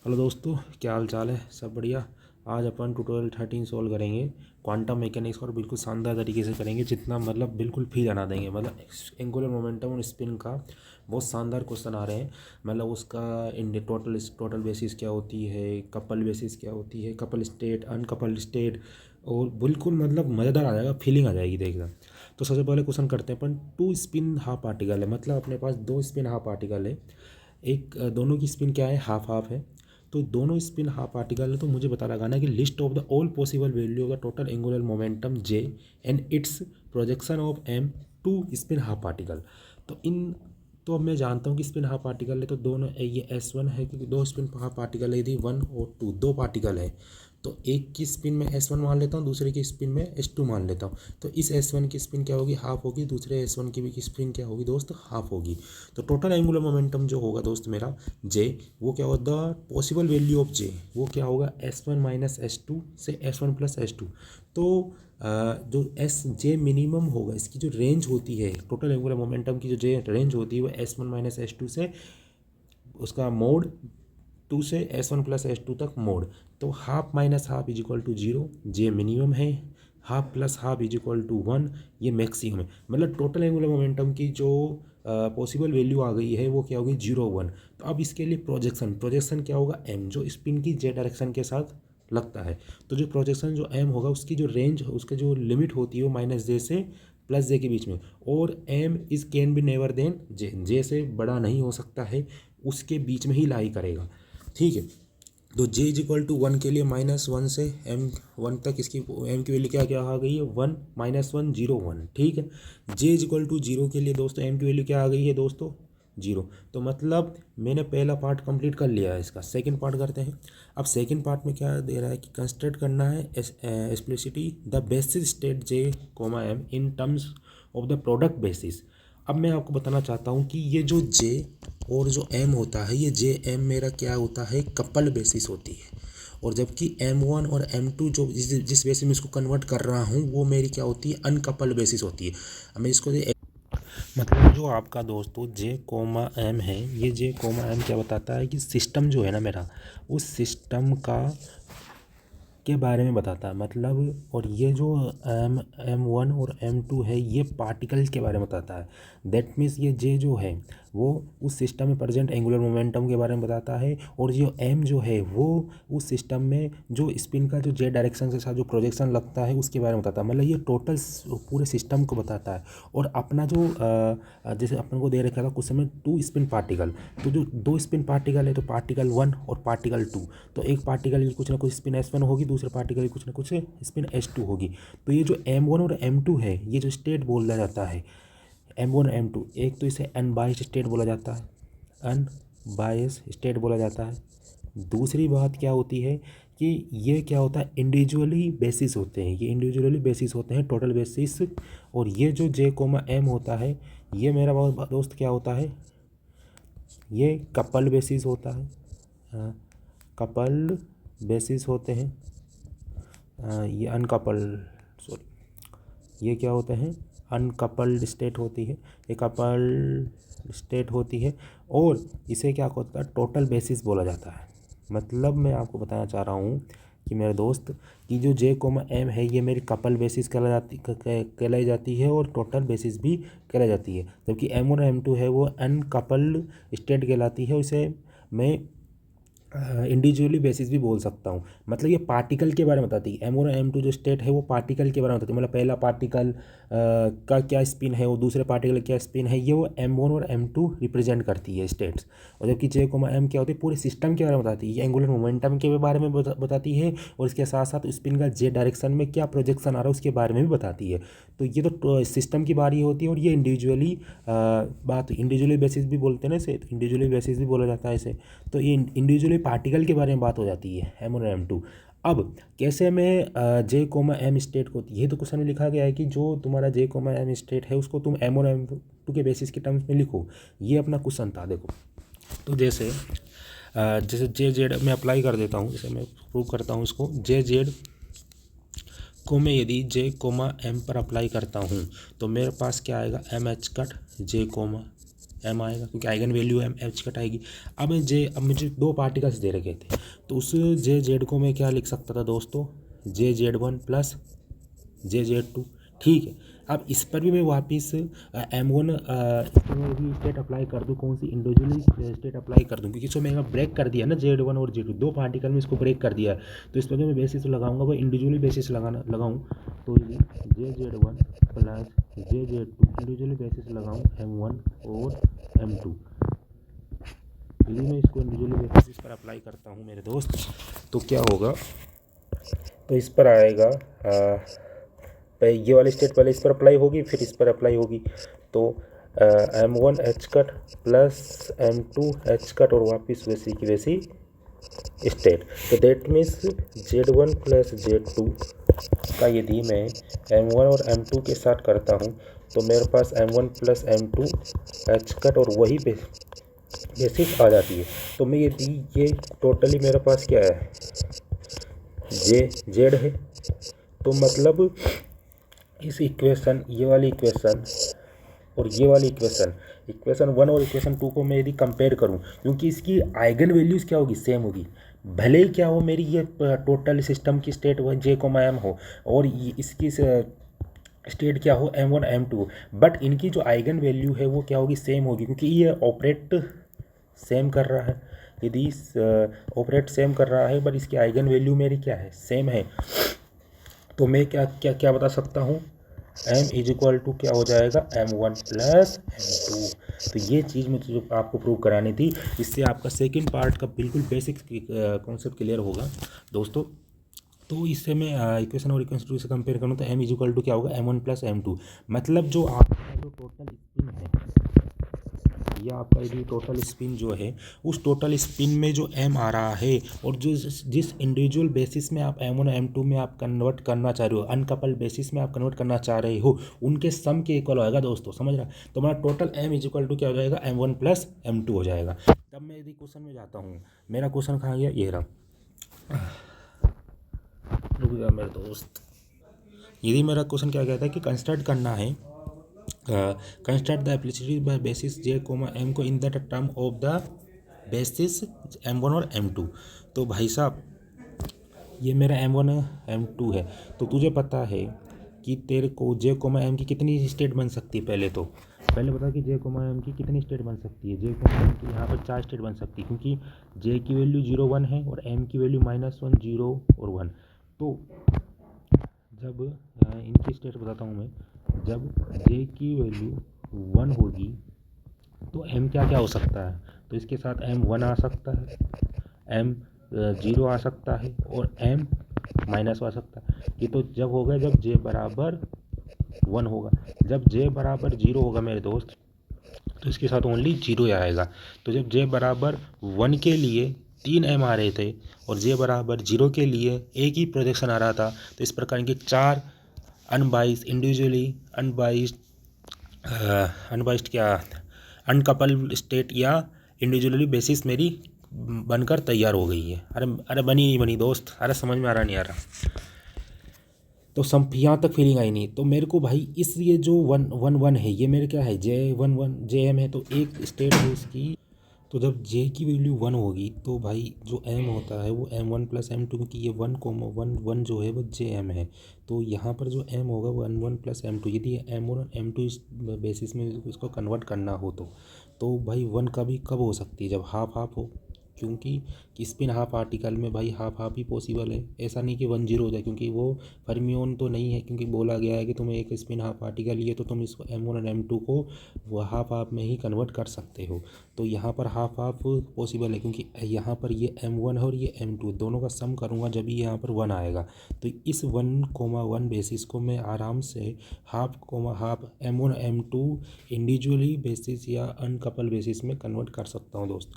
Hello दोस्तों, क्या हाल चाल है? सब बढ़िया। आज अपन ट्यूटोरियल 13 सॉल्व करेंगे क्वांटम मैकेनिक्स और बिल्कुल शानदार तरीके से करेंगे, जितना मतलब बिल्कुल फील आना देंगे। मतलब एंगुलर मोमेंटम और स्पिन का बहुत शानदार क्वेश्चन आ रहे हैं। मतलब उसका टोटल बेसिस क्या होती है, कपल बेसिस क्या होती है, कपल स्टेट, अनकपल्ड स्टेट, और बिल्कुल मतलब मज़ेदार आ जाएगा, फीलिंग आ जाएगी देखना। तो सबसे पहले क्वेश्चन करते हैं अपन। टू स्पिन हाफ पार्टिकल है, मतलब अपने पास दो स्पिन हाफ पार्टिकल है। एक दोनों की स्पिन क्या है, हाफ हाफ है। तो दोनों स्पिन हाफ पार्टिकल है, तो मुझे पता लगाना है कि list of the all possible value of the total angular momentum j and its projection of m to spin half particle. तो इन तो अब मैं जानता हूँ कि स्पिन हाफ पार्टिकल है, तो दोनों ये S1 है क्योंकि दो स्पिन हाफ पार्टिकल है, यदि 1 और 2 दो पार्टिकल है तो एक की स्पिन में S1 मान लेता हूँ, दूसरे की स्पिन में S2 मान लेता हूँ। तो इस S1 की स्पिन क्या होगी, हाफ होगी, दूसरे S1 की भी की स्पिन क्या होगी दोस्त, हाफ होगी। तो टोटल एंगुलर मोमेंटम जो होगा दोस्त मेरा J, वो क्या होगा, the possible value of J वो क्या होगा, S1 माइनस S2 से S1 प्लस S2। तो जो एस जे मिनिमम होगा, इसकी जो रेंज होती है टोटल एंगुलर मोमेंटम की, जो जे रेंज होती है वो S1 माइनस S2 से उसका मोड 2 से S1 प्लस S2 तक मोड। तो half minus half is equal to 0, J minimum है। Half plus half is equal to 1, ये मैक्सिमम है। मतलब टोटल एंगुलर मोमेंटम की जो पॉसिबल वैल्यू आ गई है वो क्या होगी, 0 1। तो अब इसके लिए प्रोजेक्शन क्या होगा, m, जो स्पिन की जे डायरेक्शन के साथ लगता है। तो जो प्रोजेक्शन जो m होगा, उसकी जो रेंज, उसकी जो लिमिट होती है वो माइनस जे से प्लस जे के बीच में। और m is can be never than J से बड़ा नहीं हो सकता है, उसके बीच में ही लाई करेगा। ठीक है। तो j इज इक्वल टू 1 के लिए -1 से m 1 तक इसकी m की वैल्यू क्या क्या आ गई है, 1 -1 0 1। ठीक है। j इज इक्वल टू 0 के लिए दोस्तों m की वैल्यू क्या आ गई है दोस्तों, 0। तो मतलब मैंने पहला पार्ट कंप्लीट कर लिया है। इसका सेकंड पार्ट करते हैं। अब सेकंड पार्ट में क्या दे रहा है कि कंस्ट्रक्ट करना है explicitly the basis state j, m in terms of the product basis. अब मैं आपको बताना चाहता हूँ कि ये जो J और जो M होता है, ये J M मेरा क्या होता है, कपल बेसिस होती है। और जबकि M1 और M2 जो जिस बेसिस में इसको कन्वर्ट कर रहा हूँ, वो मेरी क्या होती है, अनकपल्ड बेसिस होती है। अब मैं इसको मतलब जो आपका दोस्तों J, M है, ये J, M क्या बताता है कि सिस्टम जो है ना मेरा, उस सिस्टम का के बारे में बताता है। मतलब और ये जो M1 और M2 है, ये पार्टिकल्स के बारे में बताता है। दैट मीन्स ये J जो है वो उस सिस्टम में प्रेजेंट एंगुलर मोमेंटम के बारे में बताता है, और जो M जो है वो उस सिस्टम में जो स्पिन का जो J डायरेक्शन के साथ जो प्रोजेक्शन लगता है उसके बारे में बताता है। मतलब ये टोटल पूरे सिस्टम को बताता है। और अपना जो जैसे अपन को दे रखा था कुछ समय 2 स्पिन पार्टिकल, तो जो 2 स्पिन पार्टिकल है तो पार्टिकल 1 और पार्टिकल 2, तो एक पार्टिकल की कुछ ना कुछ स्पिन S1 होगी, दूसरे पार्टिकल की कुछ ना कुछ स्पिन S2 होगी। तो ये जो M1 और M2 है, ये जो स्टेट बोला जाता है M1 M2, एक तो इसे अनबाइस्ड स्टेट बोला जाता है, अनबाइस्ड स्टेट बोला जाता है। दूसरी बात क्या होती है कि ये क्या होता है, इंडिविजुअली बेसिस होते हैं, ये इंडिविजुअली बेसिस होते हैं, टोटल बेसिस। और ये जो J, M होता है, ये मेरा बहुत दोस्त क्या होता है, ये कपल बेसिस होता है, कपल बेसिस होते हैं। ये अनकपल्ड, सॉरी, ये क्या होते हैं, अनकपल्ड स्टेट होती है, ये कपल्ड स्टेट होती है। और इसे क्या होता है, टोटल बेसिस बोला जाता है। मतलब मैं आपको बताना चाह रहा हूँ कि मेरे दोस्त कि जो J, M है, ये मेरी कपल बेसिस कहलाई जाती है, और टोटल बेसिस भी कहलाई जाती है। जबकि M1 और M2 है, वो अनकपल्ड स्टेट कहलाती है। उसे मैं इंडिविजुअली बेसिस भी बोल सकता हूँ। मतलब ये पार्टिकल के बारे में बताती है। M1 और M2 जो स्टेट है वो पार्टिकल के बारे में बताती है। मतलब पहला पार्टिकल का क्या स्पिन है, वो दूसरे पार्टिकल क्या स्पिन है, ये वो M1 और M2 रिप्रेजेंट करती है स्टेट्स। और जबकि J, M क्या होती है, पूरे सिस्टम के बारे में बताती है, ये एंगुलर मोमेंटम के बारे में बताती है, और इसके साथ साथ स्पिन का J डायरेक्शन में क्या प्रोजेक्शन आ रहा है उसके बारे में भी बताती है। तो ये तो सिस्टम की बारी होती है। और ये इंडिविजुअली बात, इंडिविजुअली बेसिस भी बोलते हैं ना इसे, तो इंडिविजुअली बेसिस भी बोला जाता है इसे। तो ये इंडिविजुअली पार्टिकल के बारे में बात हो जाती है M1 और M2। अब कैसे मैं J, M स्टेट को, ये तो क्वेश्चन में लिखा गया है कि जो तुम्हारा J, M स्टेट है उसको तुम M1 और M2 के बेसिस के टर्म्स में लिखो। ये अपना क्वेश्चन था, देखो। तो जैसे JZ मैं अप्लाई कर देता हूँ, जैसे मैं प्रूव करता हूँ इसको। JZ को मैं यदि J, M पर अप्लाई करता हूँ तो मेरे पास क्या आएगा, MH कट J, एम आएगा क्योंकि eigen value M H cut आएगी। अब मुझे 2 पार्टिकल्स दे रखे थे, तो उस जे जेड को मैं क्या लिख सकता था दोस्तों, J Z one plus J Z two. ठीक है, अब इस पर भी मैं वापस एम वन इस पर मैं भी स्टेट अप्लाई कर दूँ, कौन सी इंडिविजुअली स्टेट अप्लाई कर दूँ, क्योंकि इसको मैंने ब्रेक कर दिया ना जेड वन और जेड टू, 2 पार्टिकल में इसको ब्रेक कर दिया है। तो इस पर जो मैं बेसिस लगाऊंगा वो इंडिविजुअली बेसिस लगाऊँ, तो ये J Z one plus J Z two individually basis लगाऊँ एम वन और एम टू। यदि मैं इसको इंडिविजुअली बेसिस पर अप्लाई करता हूँ मेरे दोस्त, तो क्या होगा, तो इस पर आएगा ये वाली स्टेट पहले इस पर अप्लाई होगी, फिर इस पर अप्लाई होगी। तो M one H cut plus M two H cut और वापस वैसी की वैसी स्टेट। तो that means Z one plus Z two का यदि मैं एम वन और एम टू के साथ करता हूँ, तो मेरे पास M one plus M two H cut और वही बेसिस आ जाती है। तो मैं ये टोटली मेरे पास क्या है, जे जेड है। तो मतलब इस इक्वेशन, ये वाली इक्वेशन और ये वाली इक्वेशन 1 और इक्वेशन 2 को मैं यदि कंपेयर करूं, क्योंकि इसकी आइगन वैल्यूज़ क्या होगी, सेम होगी, भले ही क्या हो मेरी ये टोटल सिस्टम की स्टेट वो जे कोमा एम हो और इसकी स्टेट क्या हो M one M two, but इनकी जो आइगन वैल्यू है वो क्या होगी, सेम होगी, क्योंकि ये ऑपरेट सेम कर रहा है। यदि ऑपरेट सेम कर रहा है बट इसकी आइगन वैल्यू मेरी क्या है, सेम है, तो मैं क्या क्या क्या बता सकता हूँ, m इज इक्वल टू क्या हो जाएगा, m1 प्लस m2। तो ये चीज़ मुझे जो आपको प्रूव करानी थी, इससे आपका सेकंड पार्ट का बिल्कुल बेसिक कॉन्सेप्ट क्लियर होगा दोस्तों। तो इससे मैं इक्वेशन और इक्वेशन 2 से कंपेयर करूँ तो m इज इक्वल टू क्या होगा, m1 प्लस m2। मतलब जो आपका जो टोटल स्पिन है, या आपका ये टोटल स्पिन जो है, उस टोटल स्पिन में जो m आ रहा है और जो जिस इंडिविजुअल बेसिस में आप m1 m2 में आप कन्वर्ट करना चाह रहे हो, अनकपल्ड बेसिस में आप कन्वर्ट करना चाह रहे हो, उनके सम के इक्वल होएगा दोस्तों, समझ रहा। तो हमारा total m is equal to क्या हो जाएगा, m1 प्लस m2 हो जाएगा। तब मैं यदि क्वेश्चन में जाता हूँ, मेरा क्वेश्चन कहाँ गया, ये रहा, रुक गया मेरे दोस्त। यदि मेरा क्वेश्चन क्या कहता है कि कंस्ट्रक्ट करना है, construct the explicitly by basis J comma M को in the term of the basis m1 और m2। तो भाई साहब ये मेरा m1 m2 है, तो तुझे पता है कि तेरे को जे कोमा एम की कितनी स्टेट बन सकती है, पहले बता कि जे कोमा एम की कितनी स्टेट बन सकती है। जे कोमा एम की यहाँ पर 4 स्टेट बन सकती है, क्योंकि जे की वैल्यू 0 1 है और एम की वैल्यू -1 0 और 1। तो जब इनकी स्टेट बताता हूँ मैं, जब जे की वैल्यू 1 होगी तो m क्या क्या हो सकता है, तो इसके साथ m1 आ सकता है, m 0 आ सकता है और m माइनस आ सकता है। ये तो जब होगा जब j बराबर 1 होगा। जब j बराबर 0 होगा मेरे दोस्त, तो इसके साथ ओनली 0 आएगा। तो जब j बराबर 1 के लिए 3 m आ रहे थे और j बराबर 0 के लिए एक ही प्रोजेक्शन आ रहा था, तो इस प्रकार के 4 अनबाइस्ड इंडिविजुअली अनबाइस्ड क्या अनकपल्ड स्टेट या इंडिविजुअली बेसिस मेरी बनकर तैयार हो गई है। अरे बनी नहीं बनी दोस्त, अरे समझ में आ रहा नहीं आ रहा, तो सम यहाँ तक फीलिंग आई नहीं। तो मेरे को भाई इस ये जो 1 1 1 है, ये मेरे क्या है, JM है, तो एक स्टेट है इसकी। तो जब J की वैल्यू 1 होगी तो भाई जो M होता है वो M1 प्लस M2, क्योंकि ये 1 जो है वो JM है। तो यहाँ पर जो M होगा वो M1 प्लस M2। यदि M1 और M2 इस बेसिस में इसको कन्वर्ट करना हो तो भाई 1 का भी कब हो सकती है, जब हाफ हाफ हो, क्योंकि स्पिन हाफ आर्टिकल में भाई हाफ हाफ ही पॉसिबल है। ऐसा नहीं कि 1 0 हो जाए, क्योंकि वो फर्मियोन तो नहीं है, क्योंकि बोला गया है कि तुम्हें एक स्पिन हाफ आर्टिकल लिए तो तुम इसको M1 और M2 को वो हाफ हाफ में ही कन्वर्ट कर सकते हो। तो यहाँ पर हाफ हाफ पॉसिबल है, क्योंकि यहाँ पर ये M1 है और ये M2, दोनों का सम करूँगा जब ही यहाँ पर 1 आएगा। तो इस 1,1 बेसिस को मैं आराम से half M1 M2 individually basis या अनकपल बेसिस में कन्वर्ट कर सकता हूँ दोस्त।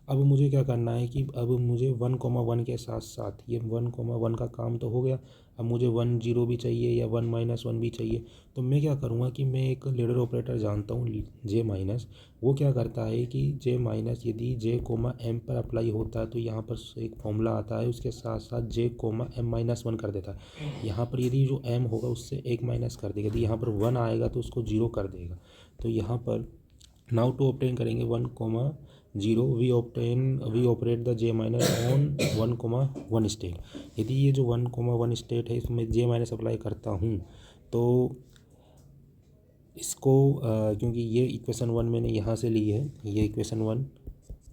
अब मुझे क्या करना है कि अब मुझे 1,1 के साथ साथ ये 1,1 का काम तो हो गया, अब मुझे 1 0 भी चाहिए या 1 -1 भी चाहिए। तो मैं क्या करूँगा कि मैं एक लेडर ऑपरेटर जानता हूँ J-, वो क्या करता है कि J- यदि J, M पर अप्लाई होता है तो यहाँ पर एक फॉर्मूला आता है, उसके साथ साथ J, M-1 कर देता है। यहाँ पर यदि जो M होगा उससे 1 माइनस कर देगा, यदि यहाँ पर 1 आएगा तो उसको 0 कर देगा। तो यहाँ पर नाउ टू ऑप्टेन करेंगे 1,0 we operate the J minus on 1,1 state. यदि ये जो 1,1 स्टेट है इसमें जे माइनस अप्लाई करता हूँ तो इसको क्योंकि ये इक्वेशन 1 मैंने यहाँ से ली है, ये इक्वेशन 1,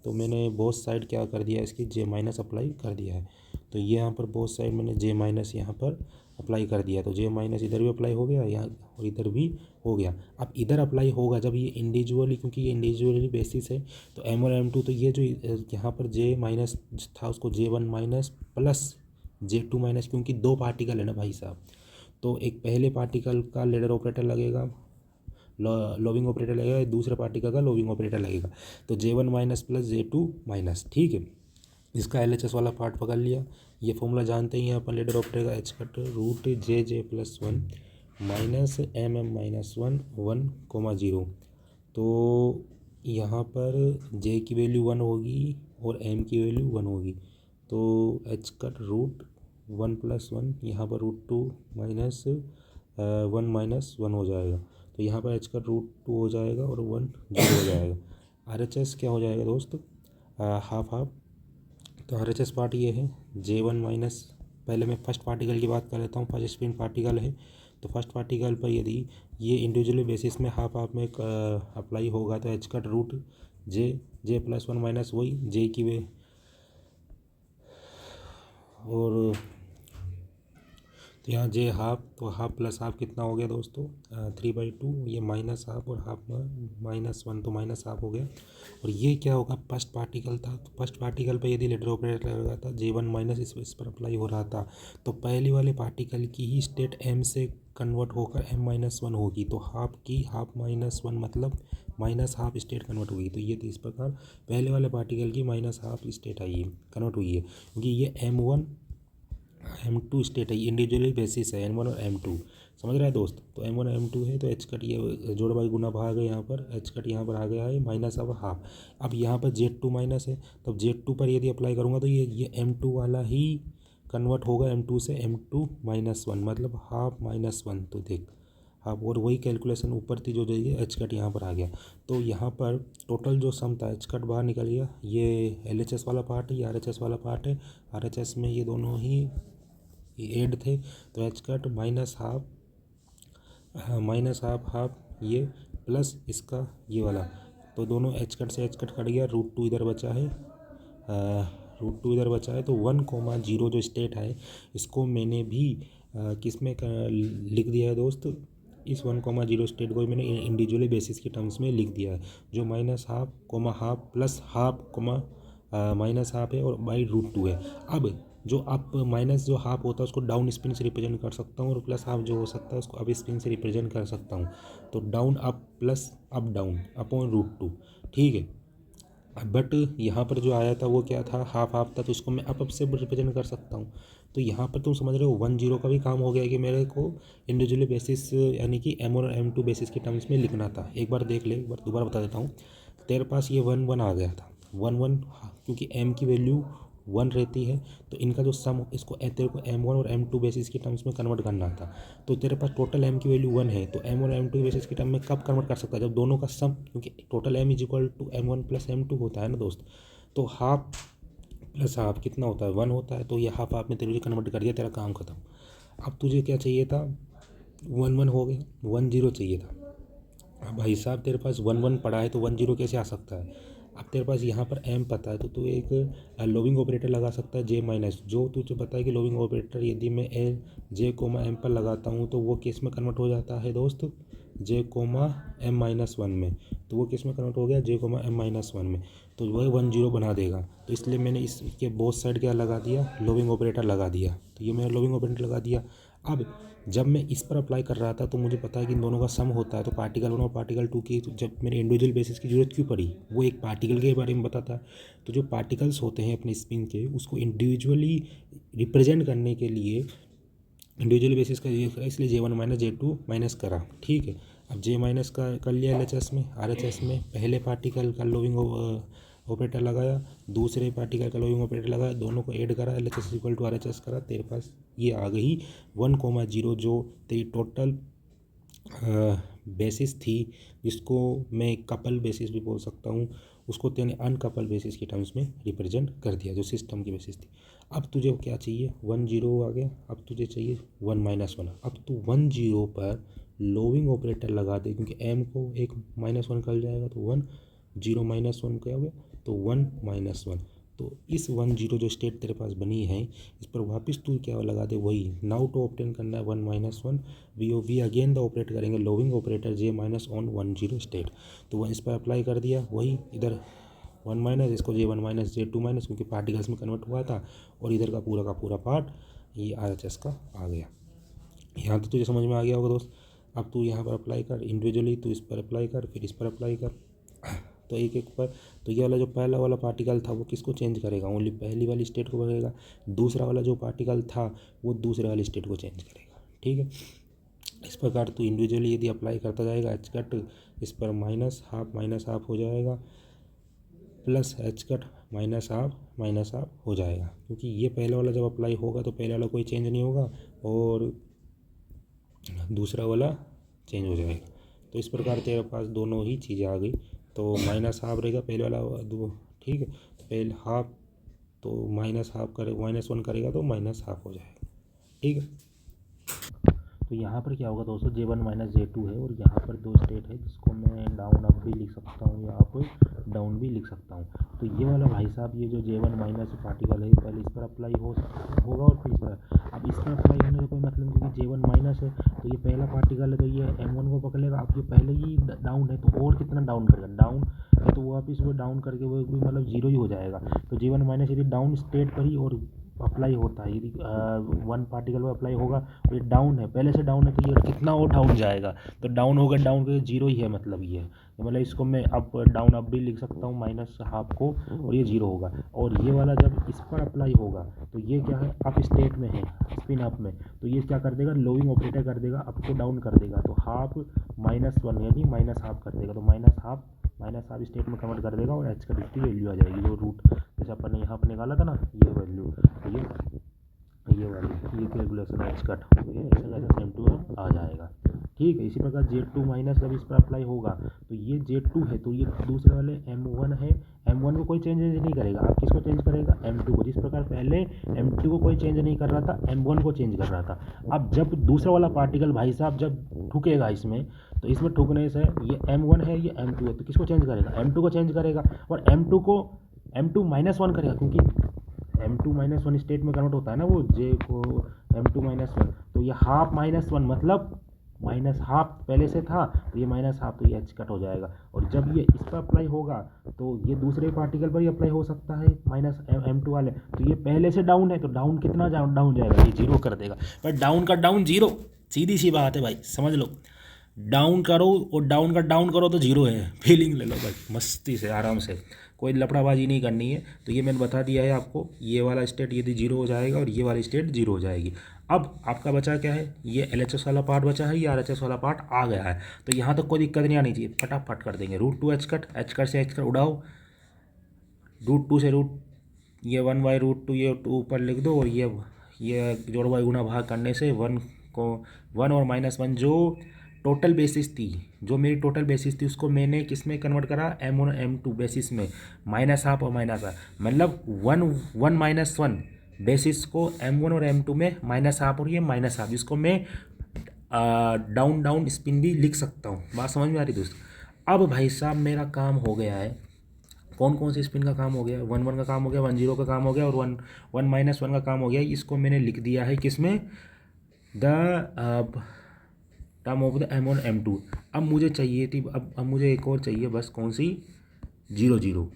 तो मैंने बोथ साइड क्या कर दिया इसकी जे माइनस अप्लाई कर दिया है। तो ये यहाँ पर बोथ साइड मैंने जे माइनस यहाँ पर अप्लाई कर दिया, तो जे माइनस इधर भी अप्लाई हो गया यहाँ और इधर भी हो गया। अब इधर अप्लाई होगा जब ये इंडिविजुअली, क्योंकि ये इंडिविजुअली बेसिस है, तो M1 M2, तो ये जो यहाँ पर जे माइनस था उसको J1 minus plus J2 minus, क्योंकि दो पार्टिकल है ना भाई साहब, तो एक पहले पार्टिकल का लेडर ऑपरेटर लगेगा, लोविंग ऑपरेटर लगेगा, दूसरे पार्टिकल का लोविंग ऑपरेटर लगेगा, तो J1 minus plus J2 minus, ठीक है। इसका LHS वाला पार्ट पकड़ लिया। ये फॉर्मूला जानते ही हैं अपन, लेडर ऑपरेटर का H cut root JJ plus 1 minus MM minus 1,0। तो यहाँ पर J की वैल्यू 1 होगी और M की वैल्यू 1 होगी, तो एच कट रूट 1 प्लस 1, यहाँ पर √2 माइनस 1 माइनस 1 हो जाएगा, तो यहाँ पर एच का √2 हो जाएगा और 1 0 हो जाएगा। RHS क्या हो जाएगा दोस्त, हाफ हाफ। तो RHS पार्ट ये है J1 माइनस, पहले मैं फर्स्ट पार्टिकल की बात कर लेता हूँ, फर्स्ट स्पिन पार्टिकल है, तो फर्स्ट पार्टिकल पर यदि ये इंडिविजुअली बेसिस में हाफ हाफ में अप्लाई होगा तो एच कट रूट जे प्लस 1 माइनस वही जे की वे, और तो यहाँ जे हाफ, तो हाफ प्लस हाफ कितना हो गया दोस्तों, 3/2, ये माइनस हाफ और हाफ माइनस 1, तो माइनस हाफ हो गया। और ये क्या होगा, फर्स्ट पार्टिकल था, तो फर्स्ट पार्टिकल पर यदि लेडर ऑपरेटर लगा था J1 माइनस इस पर अप्लाई हो रहा था, तो पहले वाले पार्टिकल की ही स्टेट M से कन्वर्ट होकर M माइनस 1 होगी, तो हाफ की हाफ माइनस 1 मतलब माइनस हाफ स्टेट कन्वर्ट होगी। तो ये तो इस प्रकार पहले वाले पार्टिकल की माइनस हाफ स्टेट आई है, कन्वर्ट हुई है, क्योंकि ये M1 M2 स्टेट है, इंडिविजुअली बेसिस है M1 और M2, समझ रहा है दोस्त। तो M1 और M2 है, तो एच कट ये जोड़ भाई गुना भाग है, यहाँ पर एच कट यहाँ पर आ गया है माइनस अब हाफ। अब यहाँ पर Z2 माइनस है, तब Z2 पर यदि अप्लाई करूँगा तो ये M2 वाला ही कन्वर्ट होगा M2 से M2 माइनस 1, मतलब हाफ माइनस 1, तो देख हाफ, और वही कैलकुलेशन ऊपर थी जो जाइए एच कट यहाँ पर आ गया। तो यहाँ पर टोटल जो सम था एच कट बाहर निकल गया, ये LHS वाला पार्ट है, ये RHS वाला पार्ट है, RHS में ये दोनों ही एड थे, तो H cut minus half, minus half half ये प्लस इसका ये वाला, तो दोनों एच कट से एच कट कट गया, √2 इधर बचा है, √2 इधर बचा है, तो 1,0 जो स्टेट है इसको मैंने भी किस में लिख दिया है दोस्त, इस 1,0 स्टेट को मैंने इंडिविजुअली बेसिस के टर्म्स में लिख दिया है, जो minus half half plus half minus half है और बाई √2 है। अब जो अप माइनस जो हाफ होता है उसको डाउन स्पिन से रिप्रेजेंट कर सकता हूँ, और प्लस हाफ जो हो सकता है उसको अप स्पिन से रिप्रेजेंट कर सकता हूँ, तो down up plus up down upon √2, ठीक है। बट यहाँ पर जो आया था वो क्या था, हाफ हाफ था, तो इसको मैं अप से रिप्रेजेंट कर सकता हूँ। तो यहाँ पर तुम समझ रहे हो 1,0 का भी काम हो गया कि मेरे को इंडिविजुअली बेसिस यानी कि M1 और M2 बेसिस के टर्म्स में लिखना था। एक बार देख ले, एक बार दोबारा बता देता हूँ, तेरे पास ये 1,1 आ गया था, 1,1 क्योंकि M की वैल्यू 1 रहती है, तो इनका जो सम इसको तेरे को M1 और M2 बेसिस के टर्म्स में कन्वर्ट करना था, तो तेरे पास टोटल M की वैल्यू 1 है, तो M1 और M2 बेसिस के टर्म में कब कन्वर्ट कर सकता है, जब दोनों का सम, क्योंकि total M is equal to M1 plus M2 होता है ना दोस्त, तो हाफ प्लस हाफ कितना होता है 1 होता है, तो ये हाफ हाफ में तेरे कन्वर्ट कर दिया, तेरा काम खत्म। अब तुझे क्या चाहिए था, 1,1 हो गया, 1,0 चाहिए था। अब भाई साहब तेरे पास 1,1 पड़ा है तो 1,0 कैसे आ सकता है। अब तेरे पास यहाँ पर M पता है तो तू एक लोविंग ऑपरेटर लगा सकता है J माइनस, जो तुझे पता है कि लोविंग ऑपरेटर यदि मैं J M पर लगाता हूँ तो वो किस में कन्वर्ट हो जाता है दोस्त, J M माइनस 1 में, तो वो किस में कन्वर्ट हो गया J M माइनस 1 में, तो वह 1,0 बना देगा। तो इसलिए मैंने इसके बोथ साइड क्या लगा दिया, लोविंग ऑपरेटर लगा दिया, तो ये मैंने लोविंग ऑपरेटर लगा दिया। अब जब मैं इस पर अप्लाई कर रहा था तो मुझे पता है कि इन दोनों का सम होता है, तो पार्टिकल 1 और पार्टिकल 2 की, तो जब मेरे इंडिविजुअल बेसिस की ज़रूरत क्यों पड़ी, वो एक पार्टिकल के बारे में बताता है। तो जो पार्टिकल्स होते हैं अपने स्पिन के, उसको इंडिविजुअली रिप्रेजेंट करने के लिए इंडिविजुअल बेसिस का यूज करा, इसलिए J1 माइनस J2 माइनस करा, ठीक है। अब J माइनस का कर लिया LHS में, RHS में पहले पार्टिकल का लोविंग ऑपरेटर लगाया, दूसरे पार्टिकल का लोविंग ऑपरेटर लगाया, दोनों को ऐड करा, LHS इक्वल टू RHS करा, तेरे पास ये आ गई 1,0, जो तेरी टोटल बेसिस थी, जिसको मैं कपल बेसिस भी बोल सकता हूँ, उसको तेने अनकपल बेसिस के टर्म्स में रिप्रेजेंट कर दिया, जो सिस्टम की बेसिस थी। अब तुझे क्या चाहिए, 1 0 आ गया, अब तुझे चाहिए 1 - 1। अब तू 1 0 पर लोविंग ऑपरेटर लगा दे, क्योंकि m को एक -1 कर जाएगा तो 1 0 -1 क्या हो गया, तो 1 - 1। तो इस 1 0 जो स्टेट तेरे पास बनी है, इस पर वापस तू क्या लगा दे, वही नाउ टू ऑब्टेन करना है 1 - 1। वी अगेन द ऑपरेट करेंगे lowering operator j minus on 1 0 state. तो वह इस पर अप्लाई कर दिया, वही इधर 1 - इसको J1 - J2 क्योंकि पार्टिकल्स में कन्वर्ट हुआ था, और इधर का पूरा पार्ट ये RHS का आ गया। यहाँ तो तुझे समझ में आ गया होगा दोस्त। अब तू यहाँ पर अप्लाई कर इंडिविजुअली, तू इस पर अप्लाई कर, फिर इस पर अप्लाई कर, तो एक एक पर। तो ये वाला जो पहला वाला पार्टिकल था वो किसको चेंज करेगा, ओनली पहली वाली स्टेट को बदलेगा। दूसरा वाला जो पार्टिकल था वो दूसरे वाली स्टेट को चेंज करेगा, ठीक है। इस प्रकार तू इंडिविजुअली यदि अप्लाई करता जाएगा, एच कट इस पर -12 हो जाएगा, प्लस एच कट -12 हो जाएगा, क्योंकि ये पहले वाला जब अप्लाई होगा तो पहले वाला कोई चेंज नहीं होगा और दूसरा वाला चेंज हो जाएगा। तो इस प्रकार तेरे पास दोनों ही चीज़ें आ गई। तो -12 रहेगा पहले वाला दो, ठीक है। तो पहले हाफ, तो -12 करे -1 करेगा तो -12 हो जाएगा, ठीक है। तो यहाँ पर क्या होगा दोस्तों, J1 - J2 है, और यहाँ पर दो स्टेट है जिसको मैं डाउन अप भी लिख सकता हूँ या अप डाउन भी लिख सकता हूँ। तो ये वाला भाई साहब, ये जो J1 माइनस पार्टिकल है, पहले इस पर अप्लाई होगा और फिर इस पर। अब इस पर अप्लाई होने का कोई मतलब नहीं, क्योंकि J1 माइनस है तो ये पहला पार्टिकल है, तो ये M1 को पकड़ लेगा। अब ये पहले ही डाउन है तो और कितना डाउन करेगा, डाउन है तो वापस वो डाउन करके वो भी मतलब 0 ही हो जाएगा। तो J1 माइनस यदि डाउन स्टेट पर ही और अप्लाई होता है, यदि 1 पार्टिकल में अप्लाई होगा तो ये डाउन है, पहले से डाउन है, तो ये कितना और डाउन जाएगा, तो डाउन होगा, डाउन के 0 ही है, मतलब ये मतलब इसको मैं अप डाउन अप भी लिख सकता हूँ -12 को, और ये 0 होगा। और ये वाला जब इस पर अप्लाई होगा तो ये क्या है, अप स्टेट में है, स्पिन अप में, तो ये क्या कर देगा, लोइंग ऑपरेटर कर देगा, अप को डाउन कर देगा, तो हाफ -1 यानी -12 कर देगा, तो -12 स्टेट में कन्वर्ट कर देगा, और एच का की वैल्यू आ जाएगी, जो रूट जैसे अपन ने यहाँ पर निकाला था ना, ये वैल्यू, ये वाली ये कैलकुलेशन एच कट हो गई, ऐसा ऐसा सेम टू सेम आ जाएगा, ठीक है। इसी प्रकार J2 माइनस जब इस पर अप्लाई होगा तो ये J2 है, तो ये दूसरे वाले M1 है, M1 को कोई चेंज नहीं करेगा। अब किसको चेंज करेगा, M2 को। जिस प्रकार पहले M2 को कोई चेंज नहीं कर रहा था, M1 को चेंज कर रहा था। अब जब दूसरा वाला पार्टिकल भाई साहब जब ठुकेगा इसमें, तो इसमें ठुकने से ये M1 है, ये M2 है, तो किसको चेंज करेगा, M2 को चेंज करेगा, और M2 को M2 -1 करेगा, क्योंकि M2 -1 स्टेट में कन्वर्ट होता है ना वो J को M2 -1, तो ये हाफ -1 मतलब -12 पहले से था, तो ये -12, तो ये एच कट हो जाएगा। और जब ये इस पर अप्लाई होगा तो ये दूसरे पार्टिकल पर ही अप्लाई हो सकता है, -M2 वाले, तो ये पहले से डाउन है, तो डाउन कितना डाउन जाएगा, ये 0 कर देगा। पर डाउन का डाउन 0, सीधी सी बात है भाई, समझ लो। डाउन करो और डाउन का डाउन करो तो 0 है, फीलिंग ले लो भाई मस्ती से, आराम से, कोई लफड़ाबाजी नहीं करनी है। तो ये मैंने बता दिया है आपको, ये वाला स्टेट यदि 0 हो जाएगा और ये वाली स्टेट 0 हो जाएगी। अब आपका बचा क्या है, ये LHS वाला पार्ट बचा है, ये RHS वाला पार्ट आ गया है, तो यहाँ तक कोई दिक्कत नहीं आनी चाहिए, फटाफट कर देंगे। √2 एच कट से एच कट उड़ाओ, √2 से ये 1/√2 ये 2 ऊपर लिख दो, और ये जोड़ बाई गुना भाग करने से 1 को 1 और -1 जो टोटल बेसिस थी, जो मेरी टोटल बेसिस थी उसको मैंने किस में कन्वर्ट करा, M1 और M2 बेसिस में, -12 और -12, मतलब 1 बेसिस को M1 और M2 में -12 और ये -12, जिसको मैं डाउन डाउन स्पिन भी लिख सकता हूँ। बात समझ में आ रही दोस्त। अब भाई साहब मेरा काम हो गया है, कौन कौन सी स्पिन का काम हो गया, 1 1 का काम हो गया, 1 0 का काम हो गया, और 1 -1 का काम हो गया। इसको मैंने लिख दिया है किसमें, the term of the M1 M2। अब मुझे चाहिए थी, अब मुझे एक और चाहिए बस, कौन सी, 0 0।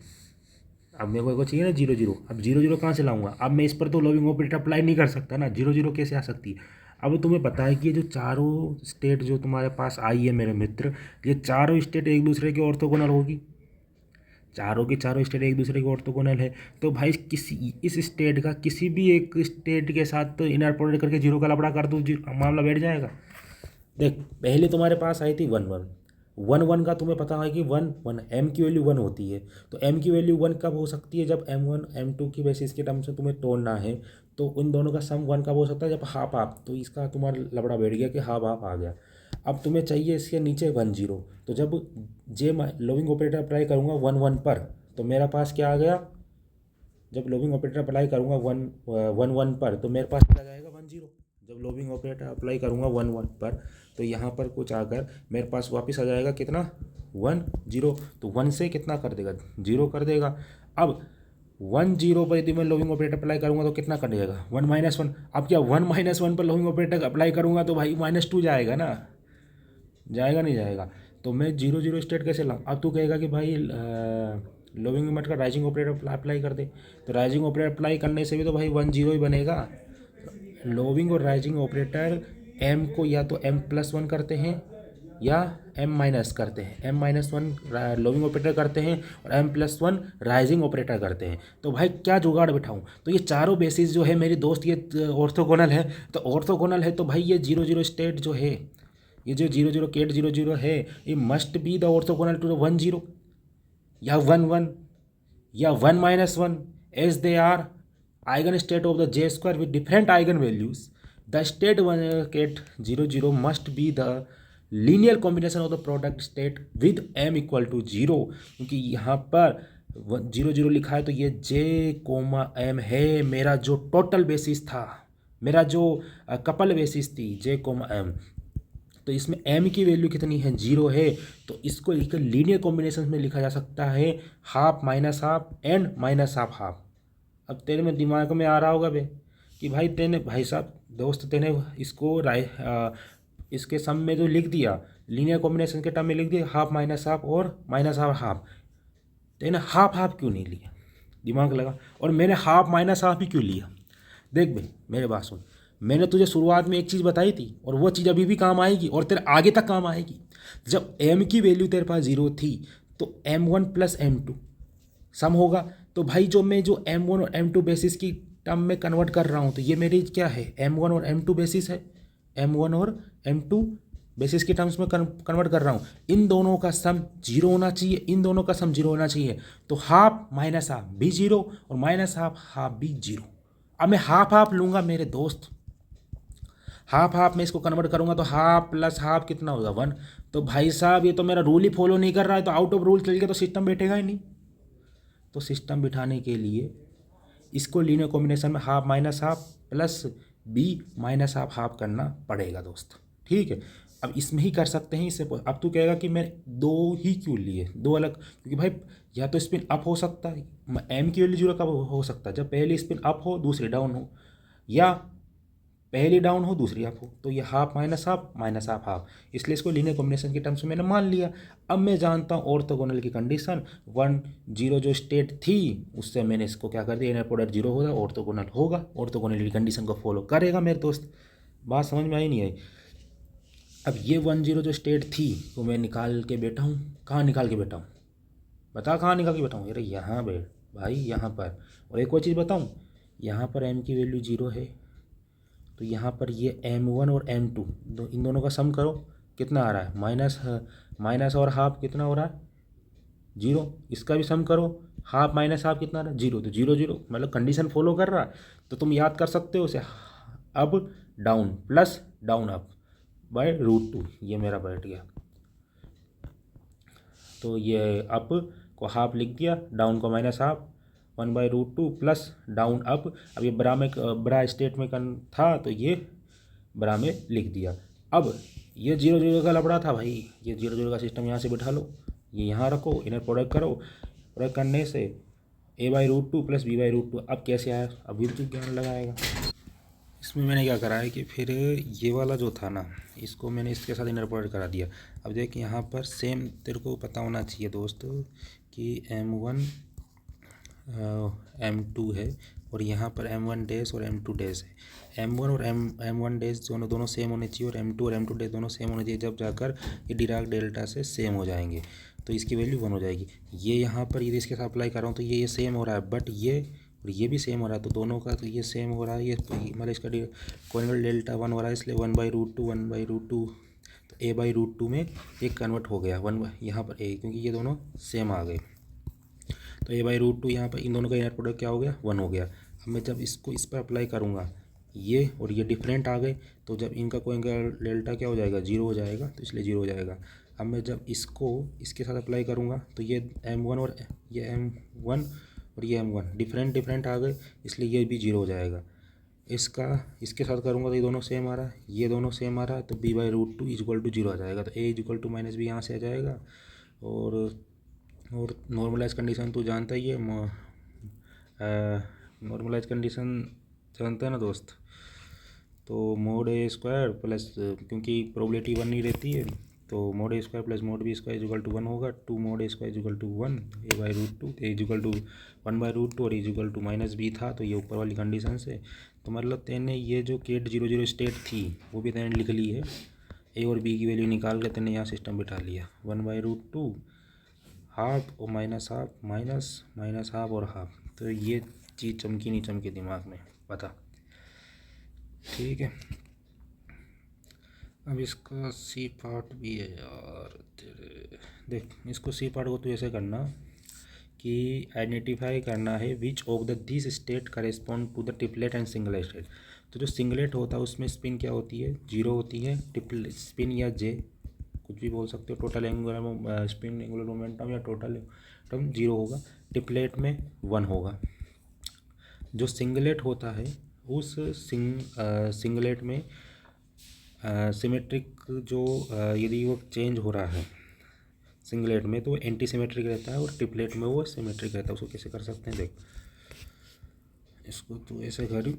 अब मेरे को एक और चाहिए ना 0 0। अब 0 0 कहाँ से लाऊंगा, अब मैं इस पर तो लोविंग ऑपरेटर अप्लाई नहीं कर सकता ना, 0 0 कैसे आ सकती है। अब तुम्हें पता है कि ये जो चारों स्टेट जो तुम्हारे पास आई है मेरे मित्र, ये चारों स्टेट एक दूसरे के ऑर्थोगोनल होगी, चारों के चारों स्टेट एक दूसरे के ऑर्थोगोनल है। तो भाई किसी इस स्टेट का किसी भी एक स्टेट के साथ तो इनर प्रोडक्ट करके 0 का लफड़ा कर दूँ, मामला बैठ जाएगा। देख, पहले तुम्हारे पास आई थी 1 1, 1 1 का तुम्हें पता है कि 1 1 M की वैल्यू 1 होती है, तो M की वैल्यू 1 कब हो सकती है, जब M1 M2 की बेसिस के टर्म से तुम्हें तोड़ना है, तो उन दोनों का सम 1 कब हो सकता है, जब हाफ हाफ, तो इसका तुम्हारा लबड़ा बैठ गया कि हाफ हाफ आ गया। अब तुम्हें चाहिए इसके नीचे 10, तो जब जे लोविंग ऑपरेटर अप्लाई करूँगा 1 1 पर, तो मेरा पास क्या आ गया, जब लोविंग ऑपरेटर अप्लाई करूँगा 1 1 1 पर, तो मेरे पास क्या जाएगा 10। जब लोविंग ऑपरेटर अप्लाई करूँगा 1 1 पर, तो यहाँ पर कुछ आकर मेरे पास वापस आ जाएगा कितना 10, तो 1 से कितना कर देगा 0 कर देगा। अब 10 पर यदि मैं लोविंग ऑपरेटर अप्लाई करूँगा तो कितना कर देगा 1 - 1। अब क्या 1 - 1 पर लोविंग ऑपरेटर अप्लाई करूँगा तो भाई -2 जाएगा ना, जाएगा नहीं जाएगा। तो मैं 0 0 स्टेट कैसे लाऊँ। अब तू कहेगा कि भाई लोविंग मेथड का राइजिंग ऑपरेटर अप्लाई कर दे, तो राइजिंग ऑपरेटर अप्लाई करने से भी तो भाई 10 ही बनेगा। लोविंग और राइजिंग ऑपरेटर m को या तो m+1 करते हैं या m- करते हैं, m-1 लोविंग ऑपरेटर करते हैं और m+1 राइजिंग ऑपरेटर करते हैं। तो भाई क्या जुगाड़ बिठाऊं। तो ये चारों बेसिस जो है मेरी दोस्त ये ऑर्थोगोनल है, तो ऑर्थोगोनल है तो भाई ये 0 0 स्टेट जो है, ये जो 0 0 केट 0 0 है, ये must be the orthogonal to the 10 या 1 1 या 1 - 1 as they are eigen state of the J square with different eigen values. The state 1 ket 0 0 must be the linear combination of the product state with m = 0, क्योंकि यहाँ पर 0 0 लिखा है तो ये j, m है मेरा जो टोटल बेसिस था, मेरा जो कपल बेसिस थी j, m। तो इसमें m की वैल्यू कितनी है 0 है, तो इसको एक लीनियर कॉम्बिनेशन में लिखा जा सकता है half minus half and minus half half. अब तेरे में दिमाग में आ रहा होगा बे कि भाई तेने भाई साहब दोस्त तेने इसको इसके सम में जो लिख दिया लीनियर कॉम्बिनेशन के टर्म में लिख दिया हाफ माइनस हाफ और माइनस हाफ हाफ, तेने हाफ हाफ क्यों नहीं लिया, दिमाग लगा। और मैंने हाफ माइनस हाफ ही क्यों लिया, देख भाई मेरे बात सुन, मैंने तुझे शुरुआत में एक चीज़ बताई थी और वो चीज़ अभी भी काम आएगी और तेरे आगे तक काम आएगी। जब m की वैल्यू तेरे पास 0 थी तो m1 + m2 सम होगा। तो भाई जो मैं जो m1 और m2 बेसिस की टर्म में कन्वर्ट कर रहा हूँ, तो ये मेरी क्या है m1 और m2 बेसिस है, m1 और m2 बेसिस की टर्म्स में कन्वर्ट कर रहा हूँ। इन दोनों का सम 0 होना चाहिए, इन दोनों का सम 0 होना चाहिए। तो हाफ माइनस हाफ भी 0 और माइनस हाफ हाफ भी 0। अब मैं हाफ हाफ लूँगा मेरे दोस्त, हाफ हाफ में इसको कन्वर्ट करूँगा तो हाफ प्लस हाफ कितना होगा 1। तो भाई साहब ये तो मेरा रूल ही फॉलो नहीं कर रहा है, तो आउट ऑफ रूल चल गया तो सिस्टम बैठेगा ही नहीं। तो सिस्टम बिठाने के लिए इसको लीनियर कॉम्बिनेशन में half minus half plus b minus half half करना पड़ेगा दोस्त, ठीक है। अब इसमें ही कर सकते हैं इससे। अब तू कहेगा कि मैं दो ही क्यों लिए, दो अलग, क्योंकि भाई या तो स्पिन अप हो सकता है, m की वैल्यू 0 कब हो सकता है जब पहली स्पिन अप हो दूसरी डाउन हो, या पहली डाउन हो दूसरी अप हो। तो ये हाफ माइनस हाफ हाफ, इसलिए इसको लीनियर कॉम्बिनेशन के टर्म्स में मैंने मान लिया। अब मैं जानता हूँ ऑर्थोगोनल की कंडीशन 1 0 जो स्टेट थी उससे मैंने इसको क्या कर दिया, इनर प्रोडक्ट 0 होगा ऑर्थोगोनल होगा, ऑर्थोगोनल की कंडीशन को फॉलो करेगा मेरे दोस्त। बात समझ में आई नहीं आई। अब ये 1 0 जो स्टेट थी वो मैं निकाल के बैठा हूँ, कहाँ निकाल के बैठा हूँ बता, कहाँ निकाल के बैठा हूँ, अरे यहाँ बैठ भाई यहाँ पर। और एक और चीज़ बताऊँ, यहाँ पर m की वैल्यू 0 है, तो यहाँ पर ये m1 और m2 इन दोनों का सम करो कितना आ रहा है, माइनस और हाफ कितना हो रहा है 0। इसका भी सम करो, हाफ माइनस हाफ कितना आ रहा है 0, तो 0 0 मतलब कंडीशन फॉलो कर रहा है। तो तुम याद कर सकते हो उसे, up down plus down up √2, ये मेरा बैठ गया। तो ये अप को हाफ लिख दिया, डाउन को minus half, 1/√2 plus down up. अब ये बड़ा स्टेट में था तो ये बड़ा में लिख दिया। अब ये 0 0 का लफड़ा था भाई, ये 0 0 का सिस्टम यहाँ से बिठा लो, ये यहाँ रखो, इनर प्रोडक्ट करो, प्रोडक्ट करने से a/√2 प्लस b/√2। अब कैसे आया, अभी तो ज्ञान लगाएगा। इसमें मैंने क्या करा है कि फिर ये वाला जो था ना इसको मैंने इसके साथ इनर प्रोडक्ट करा दिया। अब देख यहाँ पर सेम तेरे को पता होना चाहिए दोस्त कि m1 m2 है और यहाँ पर m1 डैश और m2 डैश है। m1 और m1 डैश दोनों सेम होने चाहिए और m2 और m2 डैश दोनों सेम होने चाहिए, जब जाकर ये डिराक डेल्टा से सेम हो जाएंगे तो इसकी वैल्यू 1 हो जाएगी। ये यहाँ पर यदि इसके साथ अप्लाई कर रहा हूँ तो ये सेम हो रहा है, बट ये और ये भी सेम हो रहा है, तो दोनों का तो ये सेम हो रहा है, ये मतलब इसका कोएफिशिएंट डेल्टा 1 हो रहा है, इसलिए 1/√2 तो a/√2 में एक कन्वर्ट हो गया 1 यहाँ पर a, क्योंकि ये दोनों सेम आ गए। तो a/√2 यहाँ पर इन दोनों का इनर प्रोडक्ट क्या हो गया 1 हो गया। अब मैं जब इसको इस पर अप्लाई करूँगा ये और ये डिफरेंट आ गए, तो जब इनका कोई डेल्टा क्या हो जाएगा, जीरो हो जाएगा, तो इसलिए जीरो हो जाएगा। अब मैं जब इसको इसके साथ अप्लाई करूँगा तो ये M1 और ये M1 और ये M1 डिफरेंट डिफरेंट आ गए, इसलिए ये भी जीरो हो जाएगा। इसका इसके साथ करूँगा तो ये दोनों सेम आ रहा है, ये दोनों सेम आ रहा है, तो b/√2 इक्वल टू जीरो आ जाएगा। तो a equal to minus B यहाँ से आ जाएगा। और नॉर्मलाइज कंडीशन तो जानता ही है, नॉर्मलाइज कंडीशन जानता है ना दोस्त। तो मोड ए स्क्वायर प्लस, क्योंकि प्रोबेबिलिटी वन ही रहती है, तो mod a square plus mod b square equal to one होगा। Two mod a square equal to one, a/√2 a equal to 1/√2 और इक्वल टू माइनस बी था, तो ये ऊपर वाली कंडीशन से। तो मतलब तेने ये जो केट 0 0 स्टेट थी वो भी तेने लिख ली है, ए और बी की वैल्यू निकाल के तेने यहाँ सिस्टम बिठा लिया। 1/√2 हाफ और minus half, minus minus half और हाफ। तो ये चीज़ चमकी नहीं चमकी दिमाग में, बता। ठीक है, अब इसका सी पार्ट भी है यार तेरे। देख, इसको सी पार्ट को तो ऐसे करना कि आइडेंटिफाई करना है which of the this state correspond to the triplet and single state. तो जो सिंगलेट होता है उसमें स्पिन क्या होती है, जीरो होती है। ट्रिपल स्पिन या जे कुछ भी बोल सकते हो, total angular spin, angular momentum या टोटल टर्म जीरो होगा। ट्रिपलेट में वन होगा। जो सिंगलेट होता है उस सिंगलेट में सिमेट्रिक जो यदि वो चेंज हो रहा है सिंगलेट में तो एंटी सिमेट्रिक रहता है, और ट्रिपलेट में वो सिमेट्रिक रहता है। उसको कैसे कर सकते हैं, देख इसको तो ऐसे कर।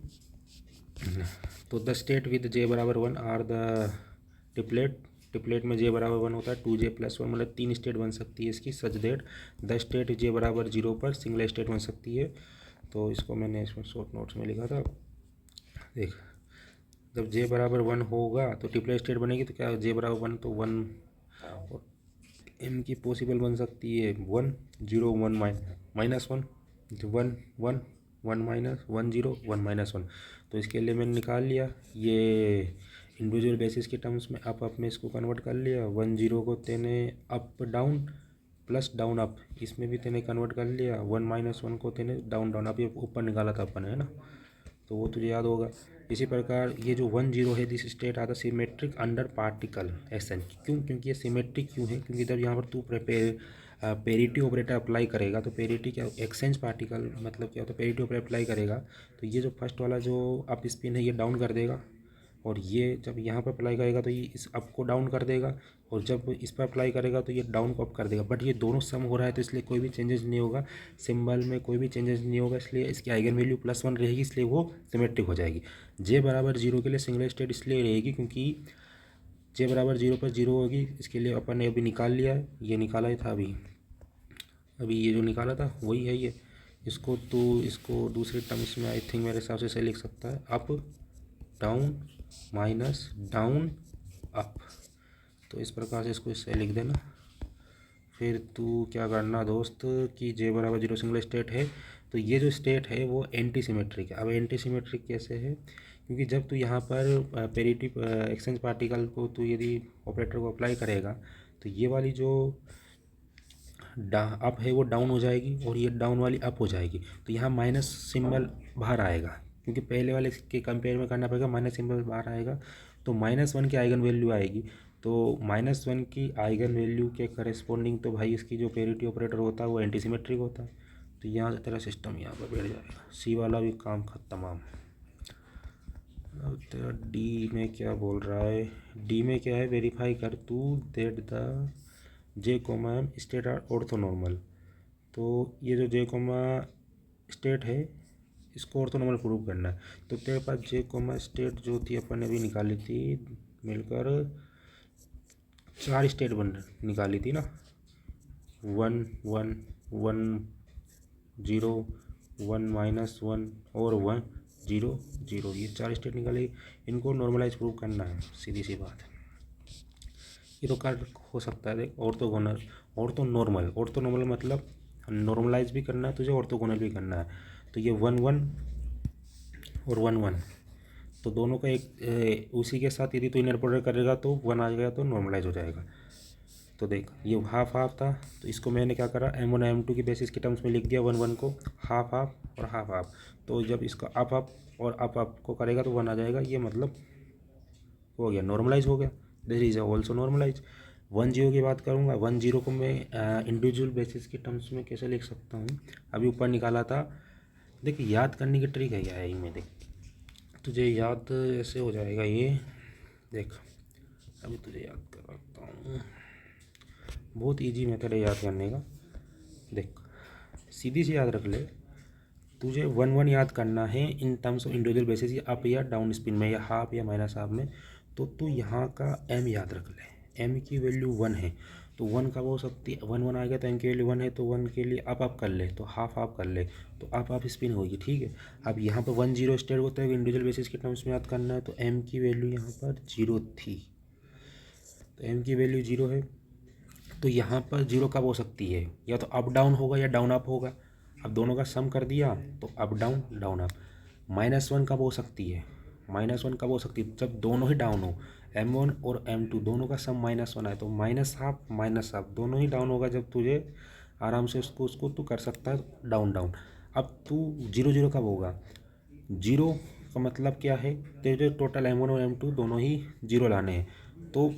तो द स्टेट विद जे बराबर one are the triplet, triplet में जे बराबर वन होता है, 2j+1, मतलब 3 स्टेट बन सकती है इसकी। सच देट द स्टेट जे बराबर 0 पर सिंगल स्टेट बन सकती है। तो इसको मैंने इसमें शॉर्ट नोट्स में लिखा था, देख। जब जे बराबर वन होगा तो ट्रिपलेट स्टेट बनेगी, तो क्या जे बराबर वन, तो वन और एम की पॉसिबल बन सकती है 1 0 1 माइनस वन, 1 1 1 माइनस 1 0 1 माइनस 1। तो इसके लिए मैंने निकाल लिया ये इंडिविजुअल बेसिस के टर्म्स में, अप में इसको कन्वर्ट कर लिया। 1 0 को तेने up down plus down up, इसमें भी तेने कन्वर्ट कर लिया। 1 माइनस 1 को तेने डाउन डाउन, अब ये ऊपर निकाला था अपन, है ना, तो वो तुझे याद होगा। इसी प्रकार ये जो 1 0 है, दिस स्टेट आता सिमेट्रिक अंडर पार्टिकल एक्सचेंज। क्यों, क्योंकि ये सिमेट्रिक क्यों है, क्योंकि जब यहाँ पर तू पेरिटी ऑपरेटर अप्लाई करेगा, तो पेरिटी क्या, एक्सचेंज पार्टिकल मतलब क्या होता है, पेरिटी ऑपरेटर अप्लाई करेगा तो ये जो फर्स्ट वाला जो अप स्पिन है ये डाउन कर देगा, और ये जब यहाँ पर अप्लाई करेगा तो ये इस अप को डाउन कर देगा, और जब इस पर अप्लाई करेगा तो ये डाउन को अप कर देगा। बट ये दोनों सम हो रहा है, तो इसलिए कोई भी चेंजेस नहीं होगा, सिंबल में कोई भी चेंजेस नहीं होगा, इसलिए इसकी आइगन वैल्यू +1 रहेगी, इसलिए वो सिमेट्रिक हो जाएगी। जे बराबर 0 के लिए सिंगल स्टेट इसलिए रहेगी क्योंकि जे बराबर 0 पर 0 होगी। इसके लिए अपन ने अभी निकाल लिया है, ये निकाला ही था अभी ये जो निकाला था वही है ये। इसको तो इसको दूसरे टर्म्स में आई थिंक मेरे हिसाब से सही लिख सकता है, up down minus down up. तो इस प्रकार से इसको इससे लिख देना। फिर तू क्या करना दोस्त कि जे बराबर 0 सिंगल स्टेट है, तो ये जो स्टेट है वो एंटी सिमेट्रिक है। अब एंटी सिमेट्रिक कैसे है, क्योंकि जब तू यहाँ पर पेरिटी एक्सचेंज पार्टिकल को तू यदि ऑपरेटर को अप्लाई करेगा तो ये वाली जो अप है वो डाउन हो जाएगी, और ये डाउन वाली अप हो जाएगी। तो यहाँ माइनस सिंबल बाहर आएगा, क्योंकि पहले वाले के कंपेयर में करना पड़ेगा, माइनस सिंबल बाहर आएगा, तो -1 की आइगन वैल्यू आएगी। तो -1 की आइगन वैल्यू के करस्पॉन्डिंग तो भाई इसकी जो पेरिटी ऑपरेटर होता है वो एंटी सिमेट्रिक होता है। तो यहाँ से तेरा सिस्टम यहाँ पर बैठ जाएगा, सी वाला भी काम तमाम। अब तेरा डी में क्या बोल रहा है, डी में क्या है, वेरीफाई कर तू that the J comma M state are orthonormal. तो ये जो जे कोमा स्टेट है इसको ऑर्थोनॉर्मल प्रूव करना है। तो तेरे पास जे कोमा स्टेट जो थी अपन ने अभी निकाली थी मिलकर 4 स्टेट निकाली थी ना, 1 1 1 0 1 -1 और 1 0 0, ये 4 स्टेट निकाली। इनको नॉर्मलाइज प्रूव करना है, सीधी सी बात है। ये तो कर हो सकता है, देख ऑर्थोगोनल ऑर्थोनॉर्मल मतलब नॉर्मलाइज भी करना है तुझे, ऑर्थोगोनल भी करना है। तो ये 1 1 और 1 1, तो दोनों का एक उसी के साथ यदि तो इनर प्रोडक्ट करेगा तो 1 आ जाएगा, तो नॉर्मलाइज हो जाएगा। तो देख ये हाफ हाफ था, तो इसको मैंने क्या करा M1 M2 की बेसिस के टर्म्स में लिख दिया, 1 1 को हाफ हाफ और हाफ हाफ। तो जब इसका अप अप और अप अप को करेगा तो 1 आ जाएगा, ये मतलब हो गया, नॉर्मलाइज हो गया। This is also normalise. 1 0 की बात करूँगा, 1 0 को मैं इंडिविजुअल बेसिस के टर्म्स में कैसे लिख सकता हूँ, अभी ऊपर निकाला था। देख याद करने की ट्रिक है क्या है इनमें, देख तुझे याद ऐसे हो जाएगा ये। देख अभी तुझे याद कराता हूँ, बहुत इजी मेथड है याद करने का। देख सीधी सी याद रख ले, तुझे 1 1 याद करना है in terms of individual basis, या अप या डाउन स्पिन में, या हाफ या माइनस हाफ में। तो तू यहाँ का m याद रख ले, m की वैल्यू 1 है, तो 1 कब हो सकती है, 1 1 आ गया तो m की वैल्यू 1 है, तो 1 के लिए अप कर ले, तो हाफ हाफ कर ले, तो अप स्पिन होगी। ठीक है, अब यहाँ पर 1 0 स्टेट होता है, इंडिविजुअल बेसिस के टर्म्स में याद करना है, तो m की वैल्यू यहाँ पर 0 थी, तो m की वैल्यू 0 है। तो यहाँ पर 0 कब हो सकती है, या तो अप डाउन होगा या डाउन अप होगा। अब दोनों का सम कर दिया तो अप डाउन डाउन अप। -1 कब हो सकती है, -1 कब हो सकती है, जब दोनों ही डाउन हो, M1 और M2 दोनों का सम -1 है, तो माइनस हाफ दोनों ही डाउन होगा। जब तुझे आराम से उसको तू कर सकता है डाउन डाउन। अब तू 0 0 कब होगा, 0 का मतलब क्या है, तेरे टोटल M1 और M2 दोनों ही 0 लाने हैं, तो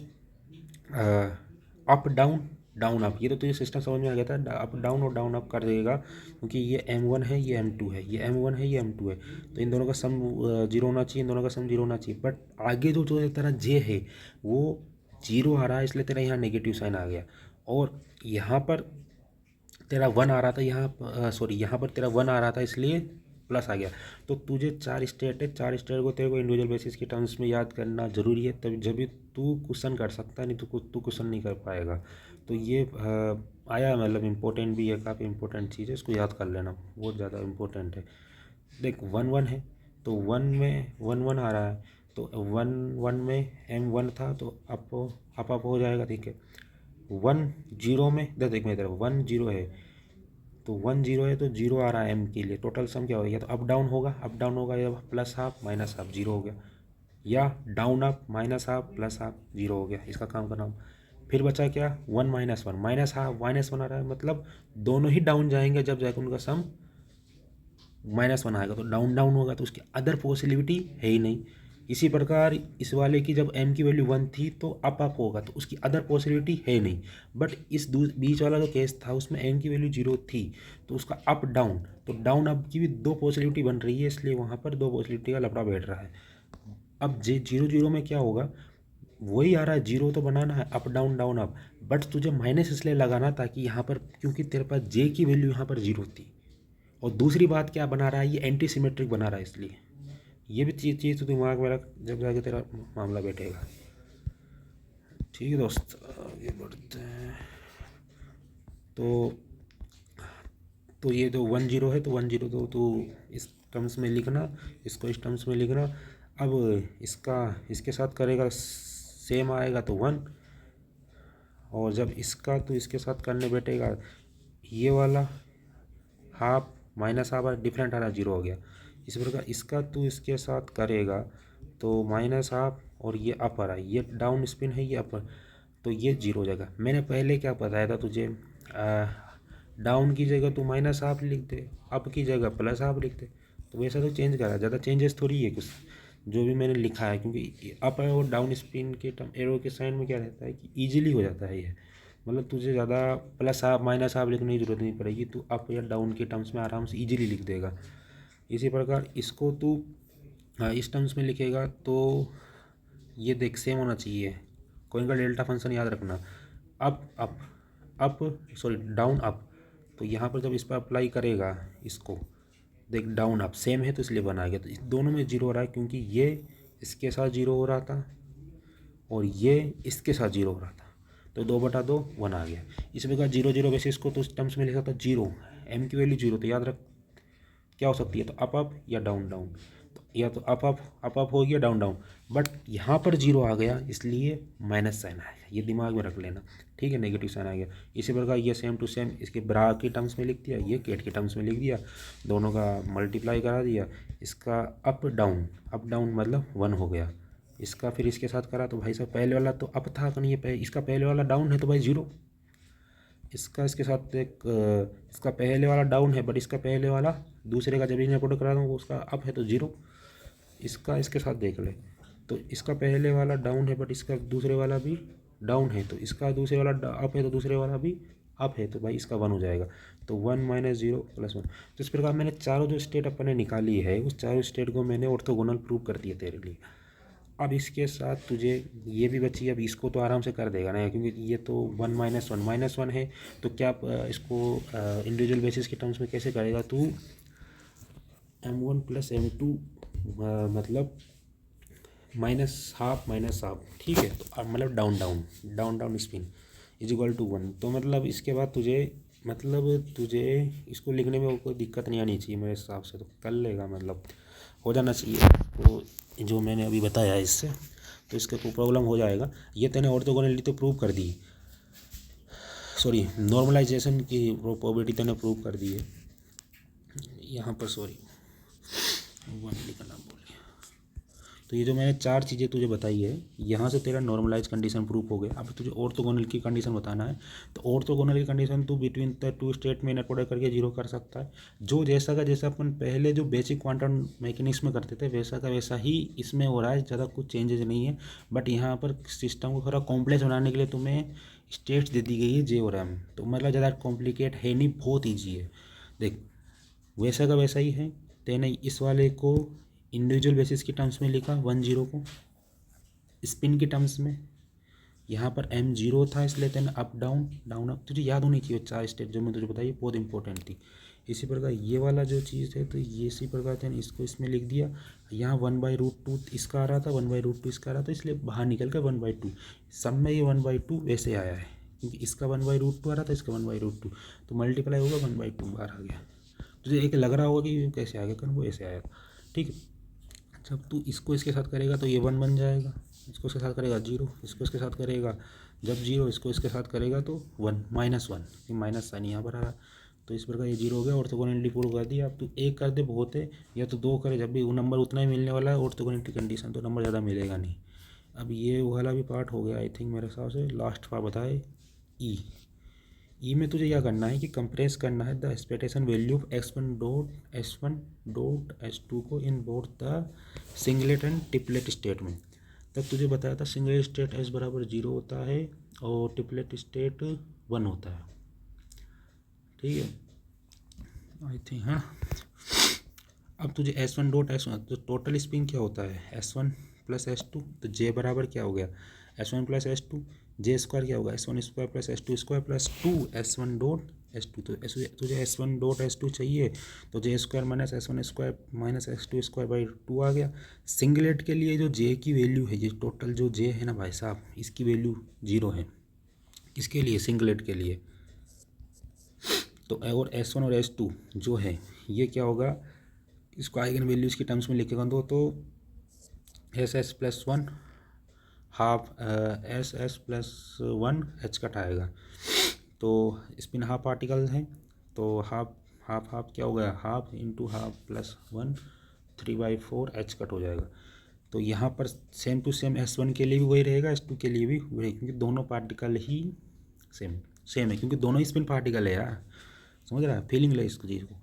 अप डाउन डाउन अप, ये तो तुझे सिस्टम समझ में आ गया था, अप डाउन और डाउन अप कर देगा, क्योंकि ये M1 है ये M2 है, ये M1 है ये M2 है, तो इन दोनों का सम 0 होना चाहिए, इन दोनों का सम 0 होना चाहिए। बट आगे जो जो तेरा J है वो 0 आ रहा है, इसलिए तेरा यहाँ नेगेटिव साइन आ गया, और यहाँ पर तेरा 1 आ रहा था, यहाँ सॉरी यहाँ पर तेरा 1 आ रहा था, इसलिए प्लस आ गया। तो तुझे 4 स्टेट है, 4 स्टेट को तेरे को इंडिविजुअल बेसिस के टर्म्स में याद करना ज़रूरी है, तभी जब भी तू क्वेश्चन कर सकता है, नहीं तो तू क्वेश्चन नहीं कर पाएगा। तो ये आया मतलब इम्पोर्टेंट भी है, काफ़ी इंपॉर्टेंट चीज़ है, इसको याद कर लेना, बहुत ज़्यादा इम्पोर्टेंट है। देख 1 1 है, तो 1 में 1 1 आ रहा है, तो 1 1 में M1 था, तो अप हो जाएगा। ठीक है, 1 0 में देख मेरी तरफ 1 0 है, तो 1 0 है तो 0 आ रहा है m के लिए, टोटल सम क्या हो गया, तो अप डाउन होगा, या प्लस हाफ माइनस हाफ 0 हो गया, या down up minus half plus half 0 हो गया, इसका काम करना। फिर बचा क्या, 1 -1 माइनस हाफ -1 आ रहा है, मतलब दोनों ही डाउन जाएंगे, जब जाकर उनका सम -1 आएगा, तो डाउन डाउन होगा, तो उसकी अदर पॉसिबिलिटी है ही नहीं। इसी प्रकार इस वाले की जब m की वैल्यू 1 थी तो अप होगा, तो उसकी अदर पॉसिबिलिटी है नहीं। बट इस बीच वाला जो केस था उसमें m की वैल्यू 0 थी, तो उसका अप डाउन, तो डाउन अप की भी 2 पॉसिबिलिटी बन रही है, इसलिए वहाँ पर 2 पॉसिबिलिटी का लफड़ा बैठ रहा है। अब 0 0 में क्या होगा, वही आ रहा है, 0 तो बनाना है, अप डाउन अप, बट तुझे माइनस इसलिए लगाना ताकि यहाँ पर, क्योंकि तेरे पास j की वैल्यू यहाँ पर 0 थी, और दूसरी बात क्या बना रहा है, ये एंटी सिमेट्रिक बना रहा है, इसलिए ये भी चीज़ तो दिमाग में रख, जब जाके तेरा मामला बैठेगा। ठीक है दोस्त, आगे बढ़ते हैं। तो ये तो 1 0 है, तो 1 0 तो इस टर्म्स में लिखना, इसको इस टर्म्स में लिखना। अब इसके साथ करेगा सेम आएगा तो 1, और जब इसका तो इसके साथ करने बैठेगा, ये वाला हाफ माइनस हाफ डिफरेंट आ रहा, 0 हो गया। इसी प्रकार इसका तो इसके साथ करेगा तो माइनस हाफ, और ये अप आ रहा है, ये डाउन स्पिन है, ये अपर, तो ये 0 हो जाएगा। मैंने पहले क्या बताया था तुझे, डाउन की जगह तो माइनस हाफ लिख दे, अप की जगह प्लस हाफ लिख दे, तो वैसा तो चेंज करा, ज़्यादा चेंजेस थोड़ी है कुछ, जो भी मैंने लिखा है, क्योंकि अप और डाउन स्पिन के टर्म एरो के साइन में क्या रहता है कि ईजिली हो जाता है ये, मतलब तुझे ज़्यादा प्लस हाफ माइनस हाफ लिखने की ज़रूरत नहीं पड़ेगी, तू अप या डाउन के टर्म्स में आराम से ईजिली लिख देगा। इसी प्रकार इसको तू इस टर्म्स में लिखेगा, तो ये देख सेम होना चाहिए, कोई का डेल्टा फंक्शन याद रखना, अप सॉरी डाउन अप, तो यहाँ पर जब इस पर अप्लाई करेगा इसको, देख डाउन अप सेम है तो इसलिए बना गया, तो इस दोनों में 0 हो रहा है, क्योंकि ये इसके साथ 0 हो रहा था और ये इसके साथ 0 हो रहा था, तो 2/2 1 आ गया। इस प्रकार 0 0 वैसे इसको तो टर्म्स में लिखा था 0, m की वैल्यू 0, तो याद रख क्या हो सकती है, तो अप या डाउन डाउन, तो या तो अप हो गया, डाउन डाउन, बट यहाँ पर 0 आ गया, इसलिए माइनस साइन आएगा, ये दिमाग में रख लेना। ठीक है, नेगेटिव साइन आ गया। इसी प्रकार ये सेम टू सेम इसके ब्रा के टर्म्स में लिख दिया, ये केट के टर्म्स में लिख दिया, दोनों का मल्टीप्लाई करा दिया, इसका अप डाउन मतलब 1 हो गया, इसका फिर इसके साथ करा तो भाई साहब पहले वाला तो अप था कि नहीं, इसका पहले वाला डाउन है तो भाई जीरो। इसका इसके साथ एक इसका पहले वाला डाउन है बट इसका पहले वाला दूसरे का जब इन्हें रिपोर्ट करा दूँ उसका अप है तो जीरो। इसका इसके साथ देख ले तो इसका पहले वाला डाउन है बट इसका दूसरे वाला भी डाउन है, तो इसका दूसरे वाला अप है तो दूसरे वाला भी अप है, तो भाई इसका वन हो जाएगा। तो 1 - 0 + 1। तो इस प्रकार मैंने चारों जो स्टेट अपन ने निकाली है उस चारों स्टेट को मैंने ऑर्थोगोनल प्रूव कर दिया तेरे लिए। अब इसके साथ तुझे ये भी बची, अब इसको तो आराम से कर देगा ना, क्योंकि ये तो 1 - 1 -1 है। तो क्या इसको इंडिविजुअल बेसिस के टर्म्स में कैसे करेगा तू, m1 + m2 मतलब -½ ठीक है। तो अब मतलब डाउन डाउन स्पिन = 1। तो मतलब इसके बाद तुझे इसको लिखने में कोई दिक्कत नहीं आनी चाहिए मेरे हिसाब से, तो कर लेगा, मतलब हो जाना चाहिए। तो जो मैंने अभी बताया इससे तो इसका कोई प्रॉब्लम हो जाएगा। ये तूने ऑर्थोगोनलिटी तो प्रूव कर दी, सॉरी नॉर्मलाइजेशन की प्रोबेबिलिटी तूने प्रूव कर दी है यहाँ पर, सॉरी 1 लिखना बोल। तो ये जो मैंने 4 चीज़ें तुझे बताई है यहाँ से तेरा नॉर्मलाइज कंडीशन प्रूफ हो गया। अब तुझे ऑर्थोगोनल की कंडीशन बताना है, तो ऑर्थोगोनल की कंडीशन तू बिटवीन द टू स्टेट में इनर प्रोडक्ट करके जीरो कर सकता है। जो जैसा का जैसा अपन पहले जो बेसिक क्वांटम मैकेनिक्स में करते थे वैसा का वैसा ही इसमें हो रहा है, ज़्यादा कुछ चेंजेस नहीं है। बट यहाँ पर सिस्टम को थोड़ा कॉम्प्लेक्स बनाने के लिए तुम्हें स्टेट्स दे दी गई है J और M, तो मतलब ज़्यादा कॉम्प्लिकेट है नहीं, बहुत ईजी है। देख वैसा का वैसा ही है, तेने इस वाले को इंडिविजुअल बेसिस के टर्म्स में लिखा 1 0 को, स्पिन के टर्म्स में यहाँ पर m 0 था इसलिए तेने अप डाउन डाउन अप, तुझे याद होनी चाहिए 4 स्टेप जो मैं तुझे बताई बहुत इंपॉर्टेंट थी। इसी प्रकार ये वाला जो चीज़ है तो ये इसी प्रकार तेने इसको इसमें लिख दिया। यहाँ 1/√2 इसका आ रहा था, 1/√2 इसका आ रहा था, इसलिए बाहर निकल कर 1/2 सब में ये 1/2 वैसे आया है, क्योंकि इसका 1/√2 आ रहा था, इसका 1/√2 तो मल्टीप्लाई होगा 1/2 बाहर आ गया। तुझे एक लग रहा होगा कि कैसे आ गया, कर वो ऐसे आया, ठीक है। जब तू इसको इसके साथ करेगा तो ये 1 बन जाएगा, इसको इसके साथ करेगा 0, इसको इसके साथ करेगा जब 0 इसको इसके साथ करेगा तो 1 -1, ये माइनस साइन यहाँ पर आ रहा। तो इस प्रकार ये 0 हो गया, ऑर्थोगोनलिटी प्रूव कर दिया। अब तू 1 कर दे बहुत है, या तो 2 करे, जब भी वो नंबर उतना ही मिलने वाला है ऑर्थोगोनलिटी कंडीशन, तो नंबर ज़्यादा मिलेगा नहीं। अब ये वाला भी पार्ट हो गया आई थिंक मेरे हिसाब से। लास्ट पार्ट बताए ई में तुझे क्या करना है कि कंप्रेस करना है the expectation value of S1 को in both the singlet and triplet state में। तब तुझे बताया था सिंगलेट स्टेट S = 0 होता है और ट्रिपलेट स्टेट 1 होता है, ठीक है आई थिंक। हाँ अब तुझे S1 तो टोटल स्पिन क्या होता है S1 + S2, तो J बराबर क्या हो गया S1 + S2, J² क्या होगा S1² + S2² + 2 S1 S2। तो तुझे S1 S2 चाहिए तो J² - S1² - S2²/2 आ गया। सिंगलेट के लिए जो J की वैल्यू है, ये टोटल जो J है ना भाई साहब, इसकी वैल्यू 0 है। किसके लिए, सिंगलेट के लिए। तो और S1 और S2 जो है ये क्या होगा, इसको आइगन वैल्यूज़ के टर्म्स में लिखेगा तो SS + 1 हाफ SS + 1 H आएगा। तो स्पिन हाफ पार्टिकल है तो हाफ क्या हो गया, हाफ इंटू हाफ + 1 3/4 H हो जाएगा। तो यहाँ पर सेम टू सेम S1 के लिए भी वही रहेगा, S2 के लिए भी वही, क्योंकि दोनों पार्टिकल ही सेम है, क्योंकि दोनों ही स्पिन पार्टिकल है यार, समझ रहा है, फीलिंग ले इसको चीज़ को।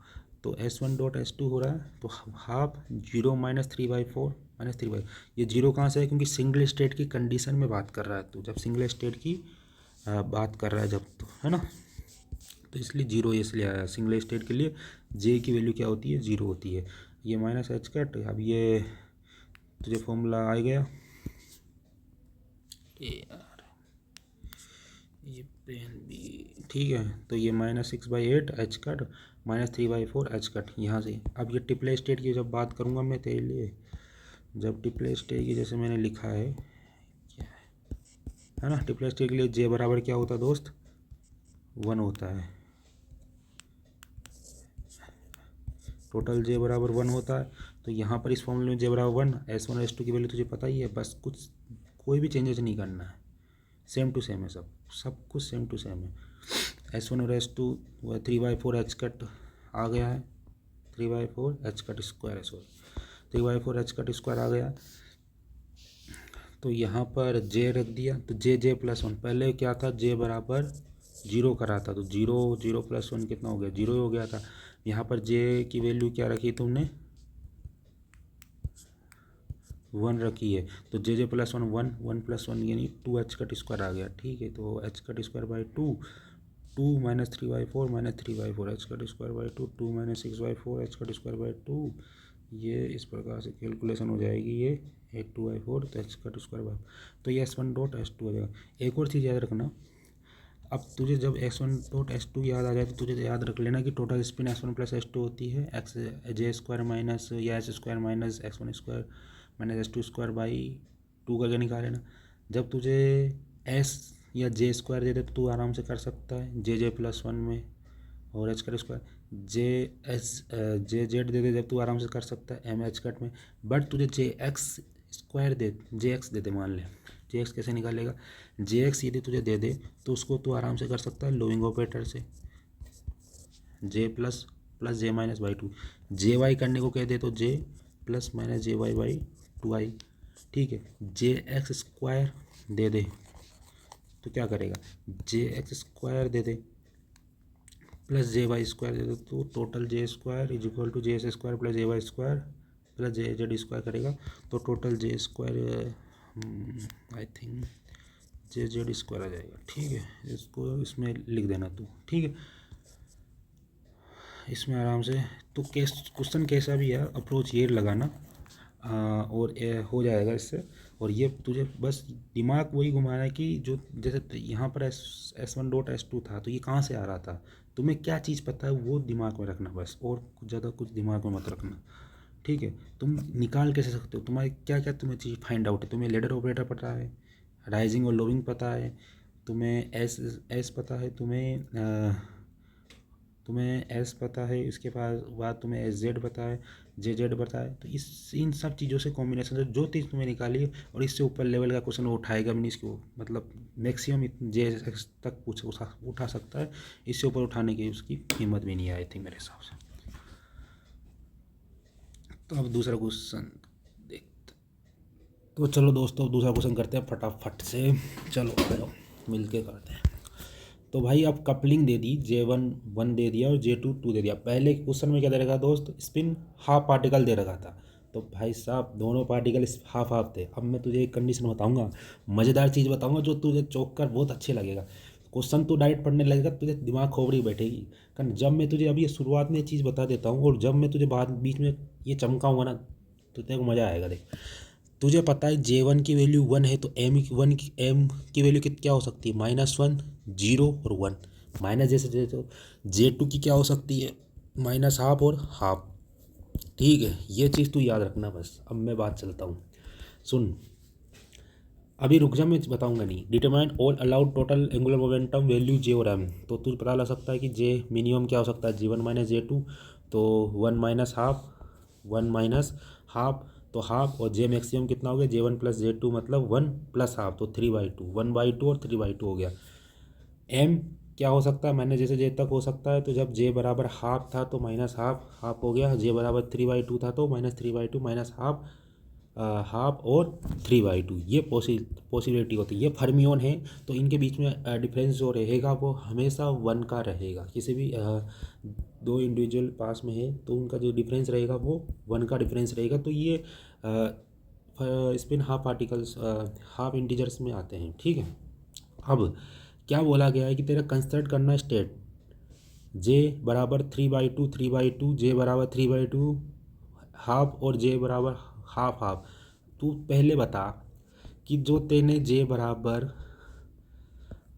तो S1.S2 हो रहा है तो हाफ 0 - 3/4 -3/, ये 0 कहाँ से है, क्योंकि सिंगल स्टेट की कंडीशन में बात कर रहा है तो, जब सिंगल स्टेट की बात कर रहा है जब, तो है ना, तो इसलिए 0 इसलिए आया। सिंगल स्टेट के लिए J की वैल्यू क्या होती है, 0 होती है। ये -H। अब ये तुझे फॉर्मूला आ गया, यार ये पेन भी ठीक है। तो ये -6/8 H -3/4 H यहाँ से। अब ये ट्रिपल स्टेट की जब बात करूँगा मैं तेरे लिए, जब ट्रिपल स्टेट की जैसे मैंने लिखा है क्या है ना, ट्रिपल स्टेट के लिए J बराबर क्या होता है दोस्त, 1 होता है। टोटल J बराबर 1 होता है। तो यहाँ पर इस फॉर्मूले में J बराबर 1, S1 और S2 की वैल्यू तुझे पता ही है, बस कुछ कोई भी चेंजेस नहीं करना है, सेम टू सेम है, सब कुछ सेम टू सेम है। S1 और S2 3/4 H आ गया है, 3/4 H² है, सॉरी 3/4 H² आ गया। तो यहाँ पर जे रख दिया, तो जे प्लस वन, पहले क्या था जे बराबर जीरो करा था, तो जीरो प्लस वन कितना हो गया, जीरो ही हो गया था। यहाँ पर जे की वैल्यू क्या रखी तुमने, वन रखी है, तो J plus one, one plus one यानी टू एच कट स्क्वायर आ गया। ठीक है, तो H cut square by two minus 3/4 minus 3/4 H cut square by two minus 6/4 H cut square by two. ये इस प्रकार से कैलकुलेशन हो जाएगी, ये 8/4 तो एच कट स्क्वायर बाई, तो ये S1.S2 हो जाएगा। एक और चीज़ याद रखना, अब तुझे जब S1.S2 याद आ जाए तो तुझे याद रख लेना कि total spin S1 plus S2 होती है एक्स जे स्क्वायर माइनस या S square minus x1 square minus S2 square by to करके निकाल लेना। जब तुझे S या जे स्क्वायर दे दे तो तू आराम से कर सकता है जे प्लस वन में, और एच कट स्क्वायर जे जेड दे दे जब तू आराम से कर सकता है एम एच कट में। बट तुझे जे एक्स दे दे, मान ले जे एक्स कैसे निकालेगा, जे एक्स यदि तुझे दे दे तो उसको तू आराम से कर सकता है लोइंग ऑपरेटर से, J plus J minus by two, J Y करने को कह दे तो J plus minus J Y by two I. ठीक है, जे एक्स स्क्वायर दे दे तो क्या करेगा, जे एक्स स्क्वायर दे दे प्लस जे वाई स्क्वायर दे दे, तो total J square is equal to J S square plus J Y square plus J Z square करेगा, तो total J square I think J Z square आ जाएगा। ठीक है, इसको इसमें लिख देना तू। ठीक है, इसमें आराम से तो क्वेश्चन कैसा भी है अप्रोच ये लगाना और हो जाएगा इससे। और ये तुझे बस दिमाग वही घुमाना है कि जो जैसे यहाँ पर S1.S2 था तो ये कहाँ से आ रहा था, तुम्हें क्या चीज़ पता है वो दिमाग में रखना बस, और कुछ ज़्यादा कुछ दिमाग में मत रखना। ठीक है, तुम निकाल कैसे सकते हो, तुम्हारे क्या क्या तुम्हें चीज़ फाइंड आउट है, तुम्हें लेडर ऑपरेटर पता है, राइजिंग और लोविंग पता है, तुम्हें एस पता है, तुम्हें एस पता है, इसके बाद तुम्हें एस जेड पता है, जे जेड पता है। तो इस इन सब चीज़ों से कॉम्बिनेशन से जो चीज़ तुम्हें निकाली है और इससे ऊपर लेवल का क्वेश्चन वो उठाएगा भी नहीं, इसको मतलब मैक्सिमम जे तक उठा सकता है, इससे ऊपर उठाने की उसकी हिम्मत भी नहीं है आई थिंक मेरे हिसाब से। तो अब दूसरा क्वेश्चन देखते, तो चलो दोस्तों दूसरा क्वेश्चन करते हैं फटाफट से, चलो मिल के करते हैं। तो भाई अब कपलिंग दे दी, J1 दे दिया और J2 दे दिया। पहले क्वेश्चन में क्या दे रखा दोस्त, स्पिन हाफ पार्टिकल दे रखा था, तो भाई साहब दोनों पार्टिकल हाफ हाफ थे। अब मैं तुझे एक कंडीशन बताऊंगा, मज़ेदार चीज़ बताऊंगा जो तुझे चौंक कर बहुत अच्छे लगेगा। क्वेश्चन तो डायरेक्ट पढ़ने लगेगा, तुझे दिमाग खोपड़ी बैठेगी। कारण जब मैं तुझे अभी शुरुआत में चीज़ बता देता हूँ और जब मैं तुझे बाद बीच में ये चमकाऊंगा ना तो तेरे को मज़ा आएगा। देख, तुझे पता है J1 की वैल्यू 1 है तो एम की वैल्यू क्या हो सकती है, -1 0 और 1 माइनस, जैसे तो J2 की क्या हो सकती है, -हाफ और हाफ। ठीक है, ये चीज़ तू याद रखना बस। अब मैं बात चलता हूँ, सुन अभी रुक जा, मैं बताऊंगा नहीं। Determine all allowed total angular momentum value J और एम, तो तुझे पता लग सकता है कि जे मिनिमम क्या हो सकता है, J1 माइनस J2, तो 1 माइनस हाफ तो हाफ, और जे मैक्सिमम कितना हो गया, J1 प्लस J2 मतलब 1 प्लस हाफ, तो 3/2, 1/2 और 3/2 हो गया। एम क्या हो सकता है, मैंने जैसे जे तक हो सकता है, तो जब जे बराबर हाफ था तो माइनस हाफ हो गया, जे बराबर 3/2 था तो -3/2 माइनस हाफ और 3/2, ये पॉसिबिलिटी होती है। ये फर्मियोन है तो इनके बीच में डिफरेंस जो रहेगा वो हमेशा 1 का रहेगा। किसी भी दो इंडिविजुअल पास में है तो उनका जो डिफरेंस रहेगा वो 1 का डिफरेंस रहेगा। तो ये spin half particles half integers में आते हैं। ठीक है, अब क्या बोला गया है कि तेरा कंस्ट्रक्ट करना स्टेट जे बराबर 3/2 जे बराबर 3/2 हाफ और जे बराबर हाफ। तू पहले बता कि जो तेने जे बराबर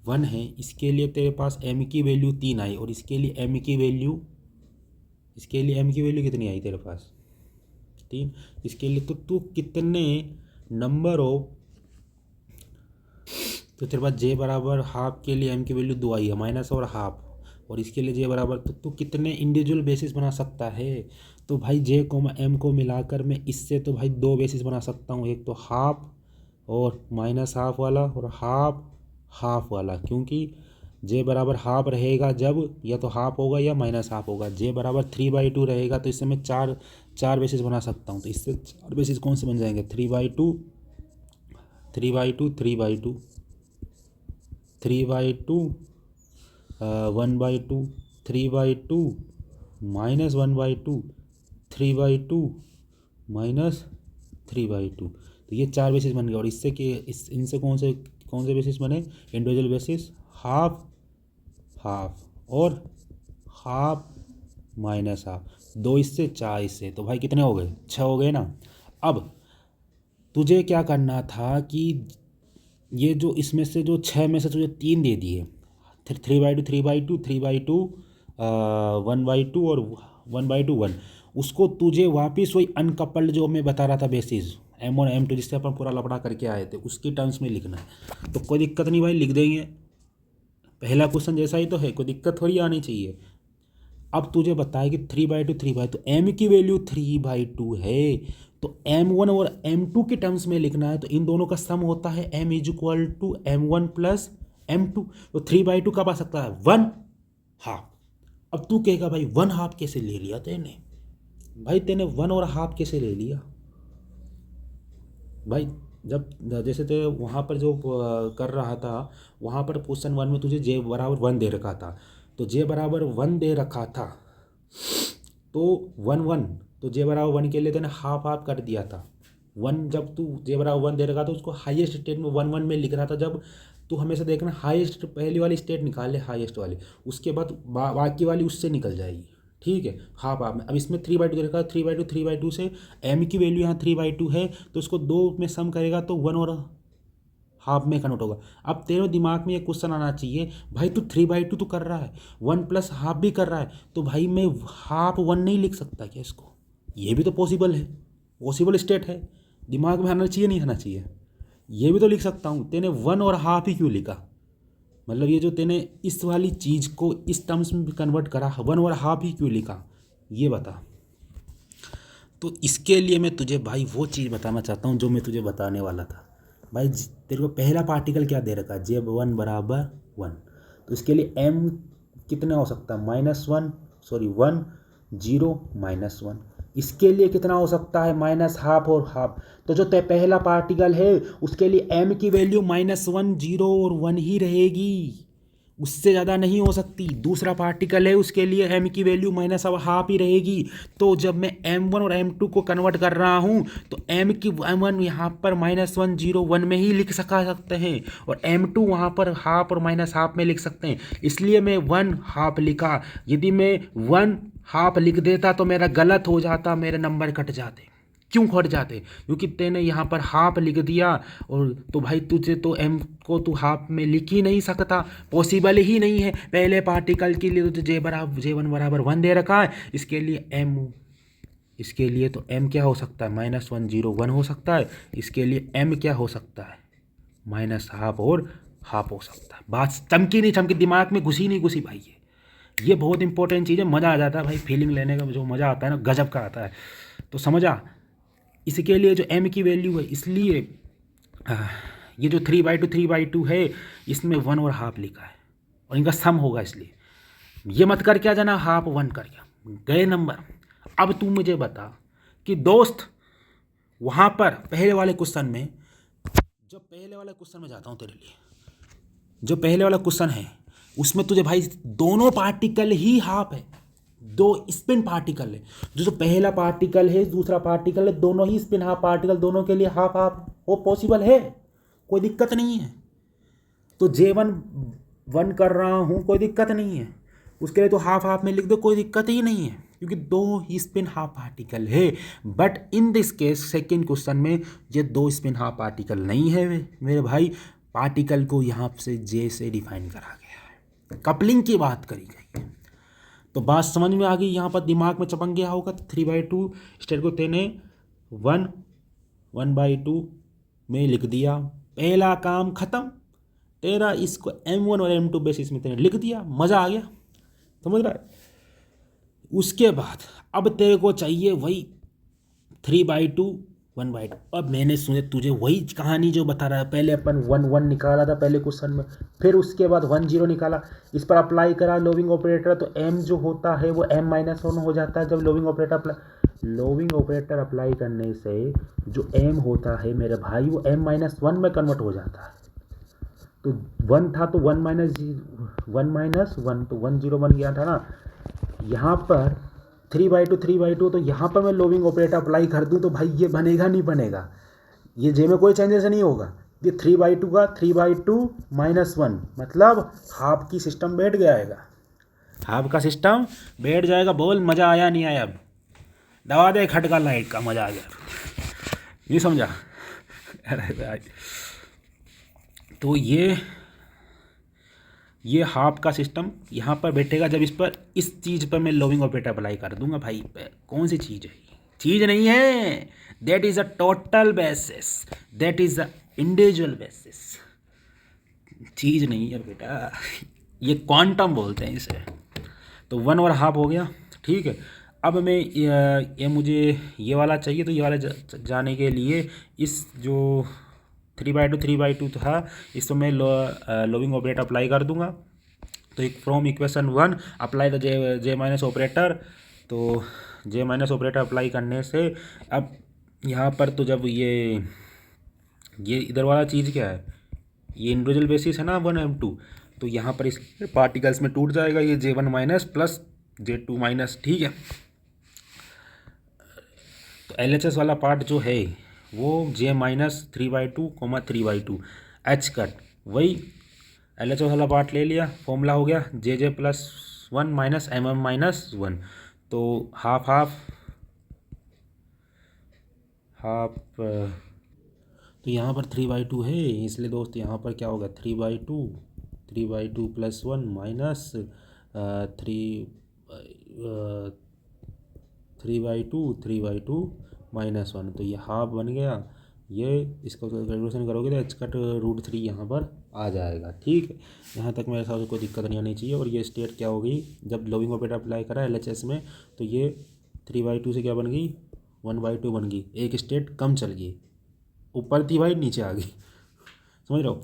1 है इसके लिए तेरे पास एम की वैल्यू 3 आई, और इसके लिए एम की वैल्यू कितनी आई तेरे पास, 3। इसके लिए तो तू कितने नंबर ऑफ, तो तेरे पास जे बराबर हाफ के लिए एम की वैल्यू 2 आई है, माइनस और हाफ, और इसके लिए जे बराबर, तो तू कितने इंडिविजुअल बेसिस बना सकता है। तो भाई जे को एम को मिलाकर मैं इससे तो भाई 2 बेसिस बना सकता हूँ, एक तो हाफ और माइनस हाफ वाला और हाफ वाला, क्योंकि जे बराबर हाफ रहेगा जब या तो हाफ होगा या माइनस हाफ होगा। जे बराबर 3/2 रहेगा तो इससे मैं चार बेसिस बना सकता हूँ। तो इससे 4 बेसिस कौन से बन जाएंगे, 3/2 3/2 3/2 1/2 3/2 -1/2 3/2 -3/2। तो ये 4 बेसिस बन गए। और इससे के इनसे कौन से बेसिस बने? इंडिविजुअल बेसिस, हाफ हाफ और हाफ माइनस हाफ। 2 इससे 4 इससे, तो भाई कितने हो गए? 6 हो गए ना। अब तुझे क्या करना था कि ये जो इसमें से जो 6 में से तुझे 3 दे दिए, 3/2 3/2 3/2 1/2 और 1/2 1, उसको तुझे वापस वही अनकपल्ड जो मैं बता रहा था बेसिस M1 M2 जिससे अपन पूरा लपड़ा करके आए थे उसकी टर्म्स में लिखना है। तो कोई दिक्कत नहीं भाई, लिख देंगे। पहला क्वेश्चन जैसा ही तो है, कोई दिक्कत थोड़ी आनी चाहिए। अब तुझे बताया कि 3/2 3/2 M की वैल्यू 3/2 है, तो M1 और M2 के टर्म्स में लिखना है। तो इन दोनों का सम होता है M = M1 + M2। तो 3/2 कब आ सकता है? 1/2। अब तू कहेगा भाई 1/2 कैसे ले लिया तेने? भाई तेने 1 और हाफ कैसे ले लिया भाई? जब जैसे ते वहाँ पर जो कर रहा था, वहाँ पर क्वेश्चन 1 में तुझे J = 1 दे रखा था। तो J = 1 दे रखा था, तो 1 1, तो J = 1 के लिए तेने हाफ हाफ कर दिया था। 1 जब तू J = 1 दे रखा तो उसको हाईएस्ट स्टेट में 1 1 में लिख रहा था। जब तू हमेशा देखना हाईएस्ट पहली वाली स्टेट निकाल ले, हाईएस्ट वाली, उसके बाद बाकी वाली उससे निकल जाएगी। ठीक है, हाफ हाफ में। अब इसमें 3/2 दे रखा है, 3/2 3/2 से M की वैल्यू यहाँ 3/2 है, तो उसको 2 में सम करेगा तो 1 और हाफ में कन्वर्ट होगा। अब तेरे दिमाग में ये क्वेश्चन आना चाहिए, भाई तू 3/2 तो कर रहा है, 1 + हाफ भी कर रहा है, तो भाई मैं हाफ 1 नहीं लिख सकता क्या इसको? ये भी तो पॉसिबल है, पॉसिबल स्टेट है। दिमाग में आना चाहिए, नहीं आना चाहिए? ये भी तो लिख सकता हूँ। तेने 1 और हाफ ही क्यों लिखा? मतलब ये जो तेने इस वाली चीज़ को इस टर्म्स में कन्वर्ट करा, 1 और हाफ ही क्यों लिखा, ये बता। तो इसके लिए मैं तुझे भाई वो चीज़ बताना चाहता हूँ जो मैं तुझे बताने वाला था। भाई तेरे को पहला पार्टिकल क्या दे रखा है? J1 = 1। तो इसके लिए M कितना हो सकता है? -1 1 0 -1। इसके लिए कितना हो सकता है? -हाफ और हाफ। तो जो पहला पार्टिकल है उसके लिए M की वैल्यू -1 0 और 1 ही रहेगी, उससे ज़्यादा नहीं हो सकती। दूसरा पार्टिकल है उसके लिए M की वैल्यू -हाफ ही रहेगी। तो जब मैं M1 और M2 को कन्वर्ट कर रहा हूँ तो M1 यहाँ पर -1 0 1 में ही लिख सकते हैं, और M2 वहाँ पर हाफ और -हाफ में लिख सकते हैं। इसलिए मैं 1/2 लिखा। यदि मैं 1/2 लिख देता तो मेरा गलत हो जाता, मेरे नंबर कट जाते। क्यों कट जाते? क्योंकि तेने यहाँ पर हाफ लिख दिया, और तो भाई तुझे तो M को तू हाफ में लिख ही नहीं सकता, पॉसिबल ही नहीं है। पहले पार्टिकल के लिए तो J1 = 1 दे रखा है, इसके लिए तो M क्या हो सकता है? -1 0 1 हो सकता है। इसके लिए M क्या हो सकता है? -हाफ और हाफ हो सकता है। बात चमकी नहीं चमकी, दिमाग में घुसी नहीं घुसी भाई? ये बहुत इंपॉर्टेंट चीज़ है। मज़ा आ जाता है भाई, फीलिंग लेने का जो मज़ा आता है ना, गजब का आता है। तो समझा? इसके लिए जो M की वैल्यू है, इसलिए ये जो 3/2 है इसमें 1 और हाफ लिखा है, और इनका सम होगा। इसलिए ये मत कर क्या जाना, हाफ 1 कर गए नंबर। अब तू मुझे बता कि दोस्त वहाँ पर पहले वाले क्वेश्चन में, जो पहले वाला क्वेश्चन में जाता हूँ तेरे लिए, जो पहले वाला क्वेश्चन है उसमें तुझे भाई दोनों पार्टिकल ही हाफ है, 2 स्पिन पार्टिकल है। जो पहला पार्टिकल है दूसरा पार्टिकल है, दोनों ही स्पिन हाफ पार्टिकल, दोनों के लिए हाफ हाफ वो पॉसिबल है, कोई दिक्कत नहीं है। तो J1 1 कर रहा हूँ, कोई दिक्कत नहीं है। उसके लिए तो हाफ हाफ में लिख दो, कोई दिक्कत ही नहीं है, क्योंकि 2 ही स्पिन हाफ पार्टिकल है। But in this case second question में ये 2 स्पिन हाफ पार्टिकल नहीं है मेरे भाई। पार्टिकल को यहाँ से J से डिफाइन करा गया है, कपलिंग की बात करी गई है। तो बात समझ में आ गई? यहाँ पर दिमाग में चपक गया होगा। 3/2 स्टेट को तेने 1/2 में लिख दिया, पहला काम खत्म तेरा। इसको M1 और M2 बेसिस में तेने लिख दिया, मज़ा आ गया, समझ रहा है? उसके बाद अब तेरे को चाहिए वही 3/2 1/2। अब मैंने सुने तुझे वही कहानी जो बता रहा है, पहले अपन 1 1 निकाला था पहले क्वेश्चन में, फिर उसके बाद 1 0 निकाला, इस पर अप्लाई करा लोविंग ऑपरेटर, तो M जो होता है वो M -1 हो जाता है जब लोविंग ऑपरेटर अप्लाई। लोविंग ऑपरेटर अप्लाई करने से जो एम होता है मेरे भाई वो m-1 में कन्वर्ट हो जाता है। तो 1 था तो 1 - 1 तो 1 0 बन गया था ना। यहाँ पर 3/2 तो यहाँ पर मैं लोविंग ऑपरेटर अप्लाई कर दूँ तो भाई ये बनेगा नहीं बनेगा, ये जे में कोई चेंजेस नहीं होगा। ये 3/2 का 3/2 - 1 मतलब हाफ की सिस्टम बैठ जाएगा, हाफ का सिस्टम बैठ जाएगा। बोल मज़ा आया नहीं आया? अब दबा दे खटका लाइट का, मज़ा आ गया। नहीं समझा? अरे भाई तो ये हाफ का सिस्टम यहाँ पर बैठेगा जब इस चीज़ पर मैं लोविंग ऑपरेटर अप्लाई कर दूंगा। भाई कौन सी चीज़ है? चीज़ नहीं है, that is a total basis, that is a individual basis. चीज़ नहीं है बेटा, ये क्वांटम बोलते हैं इसे। तो 1 और हाफ हो गया, ठीक है। अब मैं ये मुझे ये वाला चाहिए, तो ये वाला जाने के लिए इस जो 3/2 था इसको मैं लोविंग ऑपरेटर अप्लाई कर दूंगा। तो एक from equation 1 apply the J minus operator. तो जे माइनस ऑपरेटर अप्लाई करने से अब यहाँ पर तो जब ये इधर वाला चीज़ क्या है, ये इंडिविजुअल बेसिस है ना 1m2, तो यहाँ पर इस पार्टिकल्स में टूट जाएगा ये J1 minus plus J2 minus, ठीक है। तो LHS वाला पार्ट जो है वो J-3/2, 3/2 एच कट, वही LHS वाला पार्ट ले लिया, फॉर्मूला हो गया JJ+1 - MM-1। तो हाफ हाफ हाफ, तो यहाँ पर 3/2 है, इसलिए दोस्त यहाँ पर क्या होगा 3/2 +1 माइनस 3/2 -1। तो ये हाफ बन गया। ये इसको कैलकुलेशन करोगे तो एच कट √3 यहाँ पर आ जाएगा, ठीक है। यहाँ तक मेरे हिसाब से कोई दिक्कत नहीं आनी चाहिए। और ये स्टेट क्या हो गई, जब लोविंग ऑपरेटर अप्लाई करा LHS में तो ये 3/2 से क्या बन गई 1/2 बन गई, एक स्टेट कम चल गई, ऊपर थी भाई नीचे आ गई, समझ रहे हो?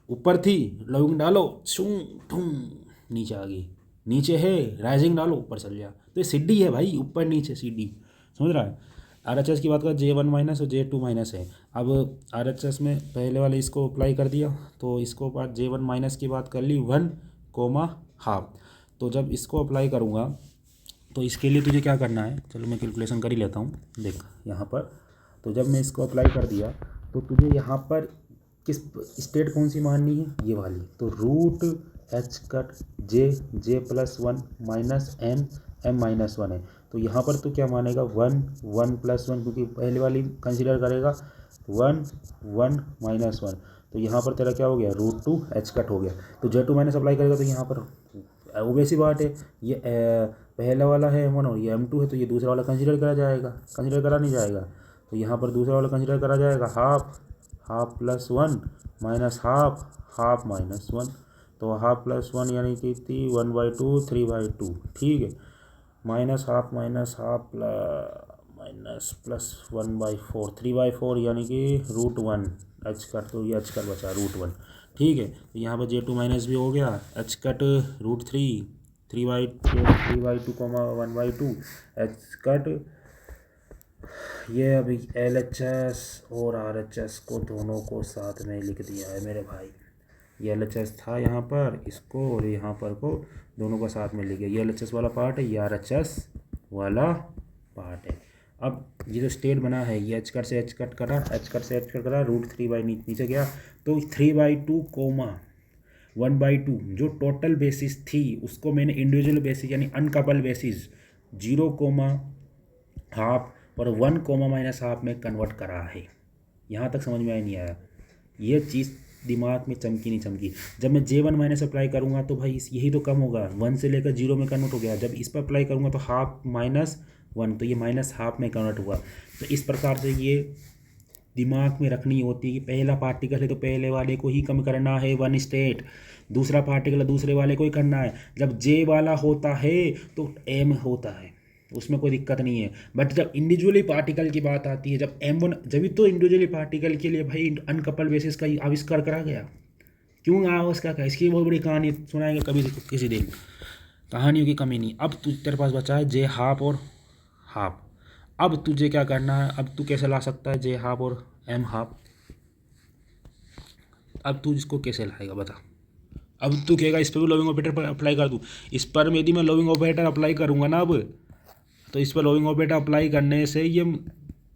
ऊपर थी लोविंग डालो शूं ठूं नीचे आ गई, नीचे है राइजिंग डालो ऊपर चल गया। तो ये सीढ़ी है भाई, ऊपर नीचे सीढ़ी, समझ रहा है। RHS की बात कर J1 माइनस और J2 माइनस है। अब RHS में पहले वाले इसको अप्लाई कर दिया, तो इसको बाद J1 माइनस की बात कर ली 1, हाफ। तो जब इसको अप्लाई करूँगा तो इसके लिए तुझे क्या करना है, चलो मैं कैलकुलेशन कर ही लेता हूँ। देख यहाँ पर, तो जब मैं इसको अप्लाई कर दिया तो तुझे यहाँ पर किस स्टेट कौन सी माननी है, ये वाली। तो √H कट J+1 -M-1 है। तो यहाँ पर तो क्या मानेगा 1 +1, क्योंकि पहले वाली कंसीडर करेगा 1 -1। तो यहाँ पर तेरा क्या हो गया √2H कट हो गया। तो J2 माइनस अप्लाई करेगा तो यहाँ पर ओबे सी बात है, ये पहला वाला है M1 और ये M2 है, तो ये दूसरा वाला कंसीडर करा जाएगा, कंसीडर करा नहीं जाएगा। तो यहाँ पर दूसरा वाला कंसीडर करा जाएगा हाफ +1 माइनस हाफ -1। तो हाफ +1 यानी कि 1/2 3/2, ठीक है। माइनस हाफ प्लस 1/4 3/4 यानी कि √1 एच कट। तो ये एच कट बचा √1, ठीक है। तो यहाँ पर J2 माइनस भी हो गया, एच कट √3 3/2 1/2 एच कट। ये अभी LHS और RHS को दोनों को साथ में लिख दिया है मेरे भाई। ये LHS था यहाँ पर, इसको और यहाँ पर को दोनों को साथ में लिख गया। ये LHS वाला पार्ट है, ये RHS वाला पार्ट है। अब ये जो स्टेट बना है ये एच कट से एच कट करा, √3 नीचे गया। तो 3/2 1/2 जो टोटल बेसिस थी उसको मैंने इंडिविजुअल बेसिस यानी अनकपल बेसिस 0, हाफ और 1, -हाफ में कन्वर्ट करा है। यहाँ तक समझ में आया नहीं आया? ये चीज़ दिमाग में चमकी नहीं चमकी? जब मैं J1 माइनस अप्लाई करूँगा तो भाई यही तो कम होगा, 1 से लेकर 0 में कन्वर्ट हो गया। जब इस पर अप्लाई करूँगा तो हाफ -1, तो ये -हाफ में कन्वर्ट हुआ। तो इस प्रकार से ये दिमाग में रखनी होती है कि पहला पार्टिकल है तो पहले वाले को ही कम करना है 1 स्टेट, दूसरा पार्टिकल है दूसरे वाले को ही करना है। जब J वाला होता है तो M होता है, उसमें कोई दिक्कत नहीं है। बट जब इंडिविजुअली पार्टिकल की बात आती है, जब M1, जब तो इंडिविजुअली पार्टिकल के लिए भाई अनकपल बेसिस का आविष्कार करा गया। क्यों आविष्कार का, इसकी बहुत बड़ी कहानी सुनाएंगे कभी किसी दिन, कहानियों की कमी नहीं। अब तेरे पास बचा है J हाफ और हाफ। अब तुझे क्या करना है, अब तू कैसे ला सकता है जे हाफ और एम हाफ, अब तू इसको कैसे लाएगा बता। अब तू कहेगा इस पर भी लोविंग ऑपरेटर अप्लाई कर दूँ, इस पर यदि मैं लोविंग ऑपरेटर अप्लाई करूँगा ना अब, तो इस पर लोविंग ऑपरेटर अप्लाई करने से ये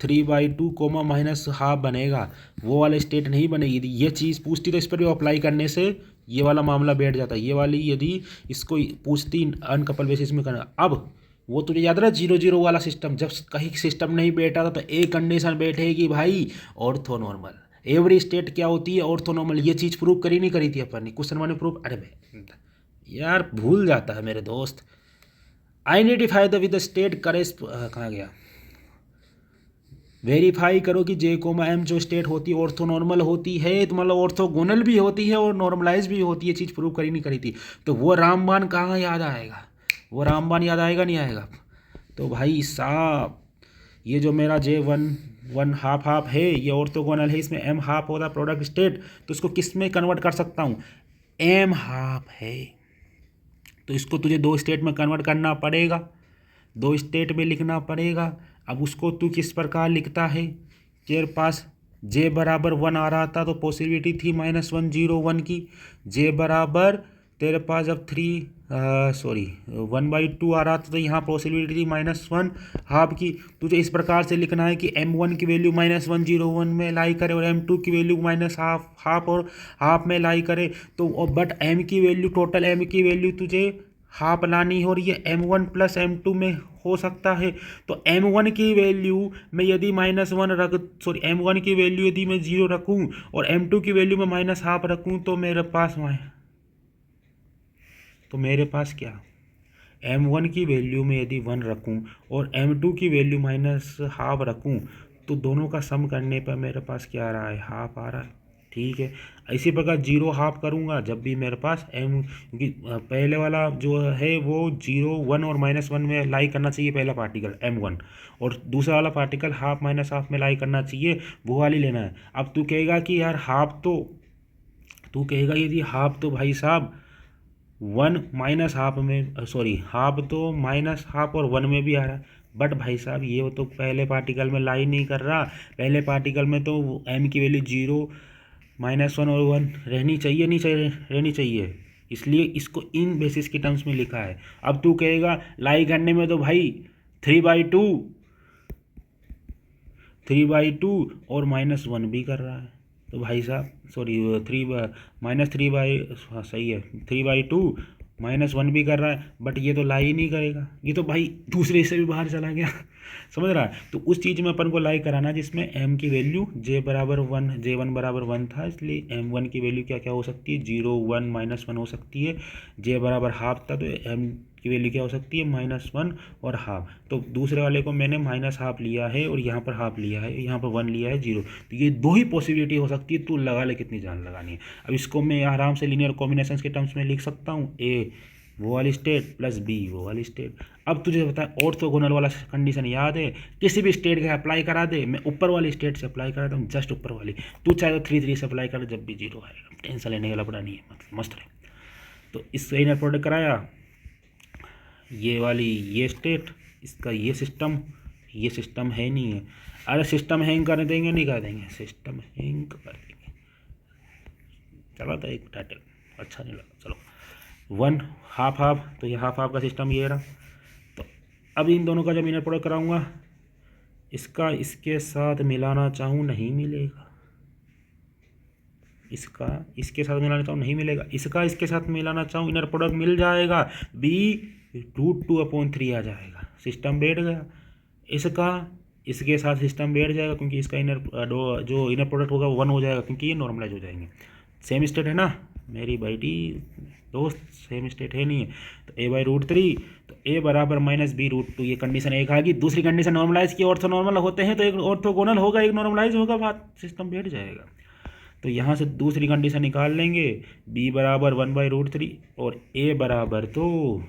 3/2 कोमा माइनस हाफ बनेगा, वो वाले स्टेट नहीं बनेगी। यदि ये चीज़ पूछती तो इस पर भी अप्लाई करने से ये वाला मामला बैठ जाता। ये वाली यदि इसको पूछती अनकपल बेसिस में करना, अब वो तुझे याद रहा 0 0 वाला सिस्टम, जब कहीं सिस्टम नहीं बैठा था तो एक कंडीशन बैठेगी भाई, ऑर्थोनॉर्मल। एवरी स्टेट क्या होती है, ऑर्थोनॉर्मल। ये चीज़ प्रूव करी नहीं करी थी अपन ने क्वेश्चन वन में प्रूव, अरे भाई यार भूल जाता है मेरे दोस्त। Identify the with the state करेस, कहाँ गया, वेरीफाई करो कि जे कोमा एम जो स्टेट होती है ऑर्थोनॉर्मल होती है, तो मतलब ऑर्थोगोनल भी होती है और नॉर्मलाइज भी होती है। चीज़ प्रूव करी नहीं करी थी, तो वो रामबाण कहाँ याद आएगा, वो रामबाण याद आएगा नहीं आएगा। तो भाई साहब ये जो मेरा J1 हाफ हाफ है ये ऑर्थोगोनल है, इसमें एम हाफ होता प्रोडक्ट स्टेट, तो इसको किस में कन्वर्ट कर सकता हूँ, एम हाफ है, तो इसको तुझे दो स्टेट में कन्वर्ट करना पड़ेगा, दो स्टेट में लिखना पड़ेगा। अब उसको तू किस प्रकार लिखता है, तेरे पास J बराबर 1 आ रहा था तो पॉसिबिलिटी थी -1 0 1 की, J बराबर तेरे पास अब 1/2 आ रहा था तो यहाँ पॉसिबिलिटी थी -1 हाफ की। तुझे इस प्रकार से लिखना है कि M1 की वैल्यू -1 0 1 में लाई करे और M2 की वैल्यू हाफ और हाफ में लाई करे, तो बट M की वैल्यू, टोटल M की वैल्यू तुझे हाफ लानी हो रही है, M1 प्लस M2 में हो सकता है। तो M1 की वैल्यू में यदि M1 की वैल्यू यदि मैं 0 रखूं और M2 की वैल्यू में -हाफ रखूं तो मेरे पास क्या, M1 की वैल्यू में यदि 1 रखूं और M2 की वैल्यू -हाफ रखूं तो दोनों का सम करने पर मेरे पास क्या आ रहा है, हाफ आ रहा है। ठीक है, इसी प्रकार 0 हाफ करूँगा जब भी मेरे पास क्योंकि पहले वाला जो है वो 0 1 और -1 में लाई करना चाहिए पहला पार्टिकल M1, और दूसरा वाला पार्टिकल हाफ -हाफ में लाई करना चाहिए, वो वाली लेना है। अब तू कहेगा कि यार यदि हाफ तो भाई साहब 1 -हाफ में हाफ तो -हाफ और 1 में भी आ रहा है, बट भाई साहब ये तो पहले पार्टिकल में लाई नहीं कर रहा, पहले पार्टिकल में तो M की वैल्यू 0 -1 और 1 रहनी चाहिए, नहीं चाहिए रहनी चाहिए, इसलिए इसको इन बेसिस के टर्म्स में लिखा है। अब तू कहेगा लाई करने में तो भाई 3/2 और -1 भी कर रहा है, तो भाई साहब सही है 3/2 -1 भी कर रहा है, बट ये तो लाई ही नहीं करेगा, ये तो भाई दूसरे से भी बाहर चला गया समझ रहा है। तो उस चीज़ में अपन को लाई कराना जिसमें M की वैल्यू J बराबर 1 J1 बराबर 1 था, इसलिए M1 की वैल्यू क्या क्या हो सकती है, 0 1 -1 हो सकती है, J बराबर हाफ था तो M की वैल्यू क्या हो सकती है, -1 और हाफ। तो दूसरे वाले को मैंने -हाफ लिया है और यहाँ पर हाफ लिया है, यहाँ पर 1 लिया है 0, तो ये दो ही पॉसिबिलिटी हो सकती है, तू लगा ले कितनी जान लगानी है। अब इसको मैं आराम से लीनियर कॉम्बिनेशन के टर्म्स में लिख सकता हूँ, ए वो वाली स्टेट प्लस बी वो वाली स्टेट। अब तुझे पता है ऑर्थोगोनल वाला कंडीशन याद है, किसी भी स्टेट का अप्लाई करा दे, मैं ऊपर वाली स्टेट से अप्लाई कराता हूँ, जस्ट ऊपर वाली, तू चाहे तो 3 से अप्लाई कर, जब भी 0 आएगा, टेंशन लेने का लपड़ा नहीं है, मतलब मस्त रहे। तो इससे इनर प्रोडक्ट कराया, ये वाली ये स्टेट, इसका ये सिस्टम है नहीं है, अरे सिस्टम हैंग कर देंगे, नहीं कर देंगे, सिस्टम हैंग कर देंगे, चला था एक टाइटल अच्छा नहीं लगा, चलो 1 हाफ हाफ, तो ये हाफ हाफ का सिस्टम ये रहा। तो अब इन दोनों का जब इनर प्रोडक्ट कराऊंगा, इसका इसके साथ मिलाना चाहूँ नहीं मिलेगा, इसका इसके साथ मिलाना चाहूँ नहीं मिलेगा, इसका इसके साथ मिलाना चाहूँ इनर प्रोडक्ट मिल जाएगा, B√2/3 आ जाएगा, सिस्टम बैठ गया। इसका इसके साथ सिस्टम बैठ जाएगा क्योंकि इसका जो इनर प्रोडक्ट होगा 1 हो जाएगा, क्योंकि ये नॉर्मलाइज हो जाएंगे। सेम स्टेट है ना मेरी बेटी दोस्त, सेम स्टेट है नहीं है, तो A/√3, तो A बराबर -B√2, ये कंडीशन एक आ गई। दूसरी कंडीशन नॉर्मलाइज की, ऑर्थो नॉर्मल होते हैं तो एक ऑर्थोगोनल होगा एक नॉर्मलाइज होगा, बात सिस्टम बैठ जाएगा। तो यहाँ से दूसरी कंडीशन निकाल लेंगे, B बराबर 1/√3 और A बराबर तो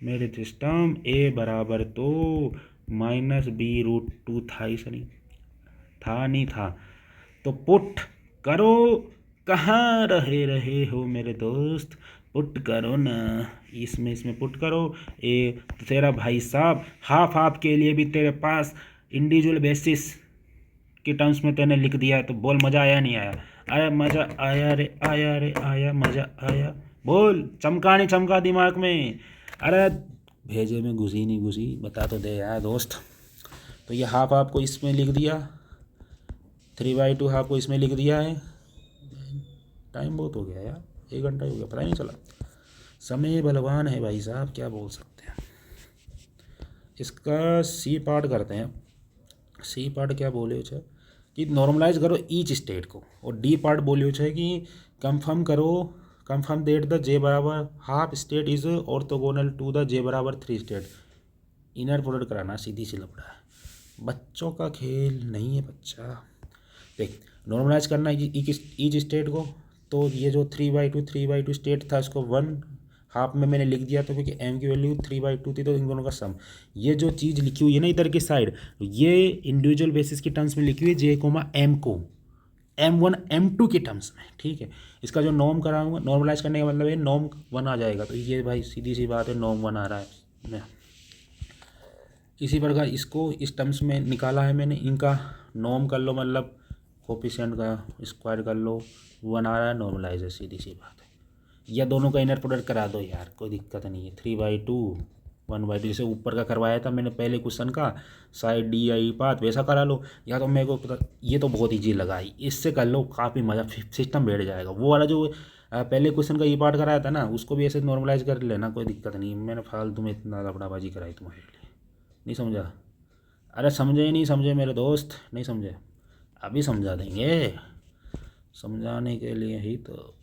मेरे सिस्टम A बराबर तो -B√2 था, ही नहीं था। तो पुट करो, कहाँ रहे हो मेरे दोस्त, पुट करो ना, इसमें पुट करो। ए तो तेरा भाई साहब हाफ हाफ के लिए भी तेरे पास इंडिविजुअल बेसिस के टर्म्स में तेने लिख दिया है, तो बोल मज़ा आया नहीं आया? अरे मज़ा आया रे, आया रे आया, मज़ा आया। बोल, चमका नहीं चमका दिमाग में? अरे भेजे में घुसी नहीं घुसी, बता तो दे यार दोस्त। तो ये हाफ आपको इसमें लिख दिया, 3/2 हाफ को इसमें लिख दिया है। टाइम बहुत हो गया यार, 1 घंटा ही हो गया, पता ही नहीं चला। समय बलवान है भाई साहब, क्या बोल सकते हैं। इसका सी पार्ट करते हैं। सी पार्ट क्या बोले छे कि नॉर्मलाइज करो ईच स्टेट को, और डी पार्ट बोलियो छे कि कंफर्म करो, कंफर्म दैट द जे बराबर half state is orthogonal to the J बराबर 3 स्टेट। इनर प्रोडक्ट कराना सीधी सी लपड़ा है, बच्चों का खेल नहीं है बच्चा। देख, नॉर्मलाइज करना ईच स्टेट को, तो ये जो 3/2 स्टेट था इसको 1 हाफ में मैंने लिख दिया, तो क्योंकि एम की वैल्यू 3/2 थी, तो इन दोनों का सम, ये जो चीज़ लिखी हुई है ना इधर की साइड, ये इंडिविजुअल बेसिस की टर्म्स में लिखी हुई है जे कोमा एम को, M1 M2 के टर्म्स में, ठीक है। इसका जो नॉर्म कराऊंगा, नॉर्मलाइज करने का मतलब है नॉर्म 1 आ जाएगा, तो ये भाई सीधी सी बात है, नॉर्म 1 आ रहा है। इसी प्रकार इसको इस टर्म्स में निकाला है मैंने, इनका नॉर्म कर लो, मतलब कोफिशिएंट का स्क्वायर कर लो, 1 आ रहा है, नॉर्मलाइज है, सीधी सी बात है। या दोनों का इनर प्रोडक्ट करा दो यार, कोई दिक्कत नहीं है। 3/2 1/2, जैसे ऊपर का करवाया था मैंने पहले क्वेश्चन का, साइड डी आई पाथ, वैसा करा लो। या तो मेरे को पता, ये तो बहुत ईजी लगा, इससे कर लो, काफ़ी मज़ा, सिस्टम बैठ जाएगा। वो वाला जो पहले क्वेश्चन का ई पार्ट कराया था ना, उसको भी ऐसे नॉर्मलाइज कर लेना, कोई दिक्कत नहीं। मैंने फालतू में इतना लफड़ाबाजी कराई तुम्हारे लिए, नहीं समझा? अरे समझे ही नहीं समझे मेरे दोस्त, नहीं समझे? अभी समझा देंगे, समझाने के लिए ही तो।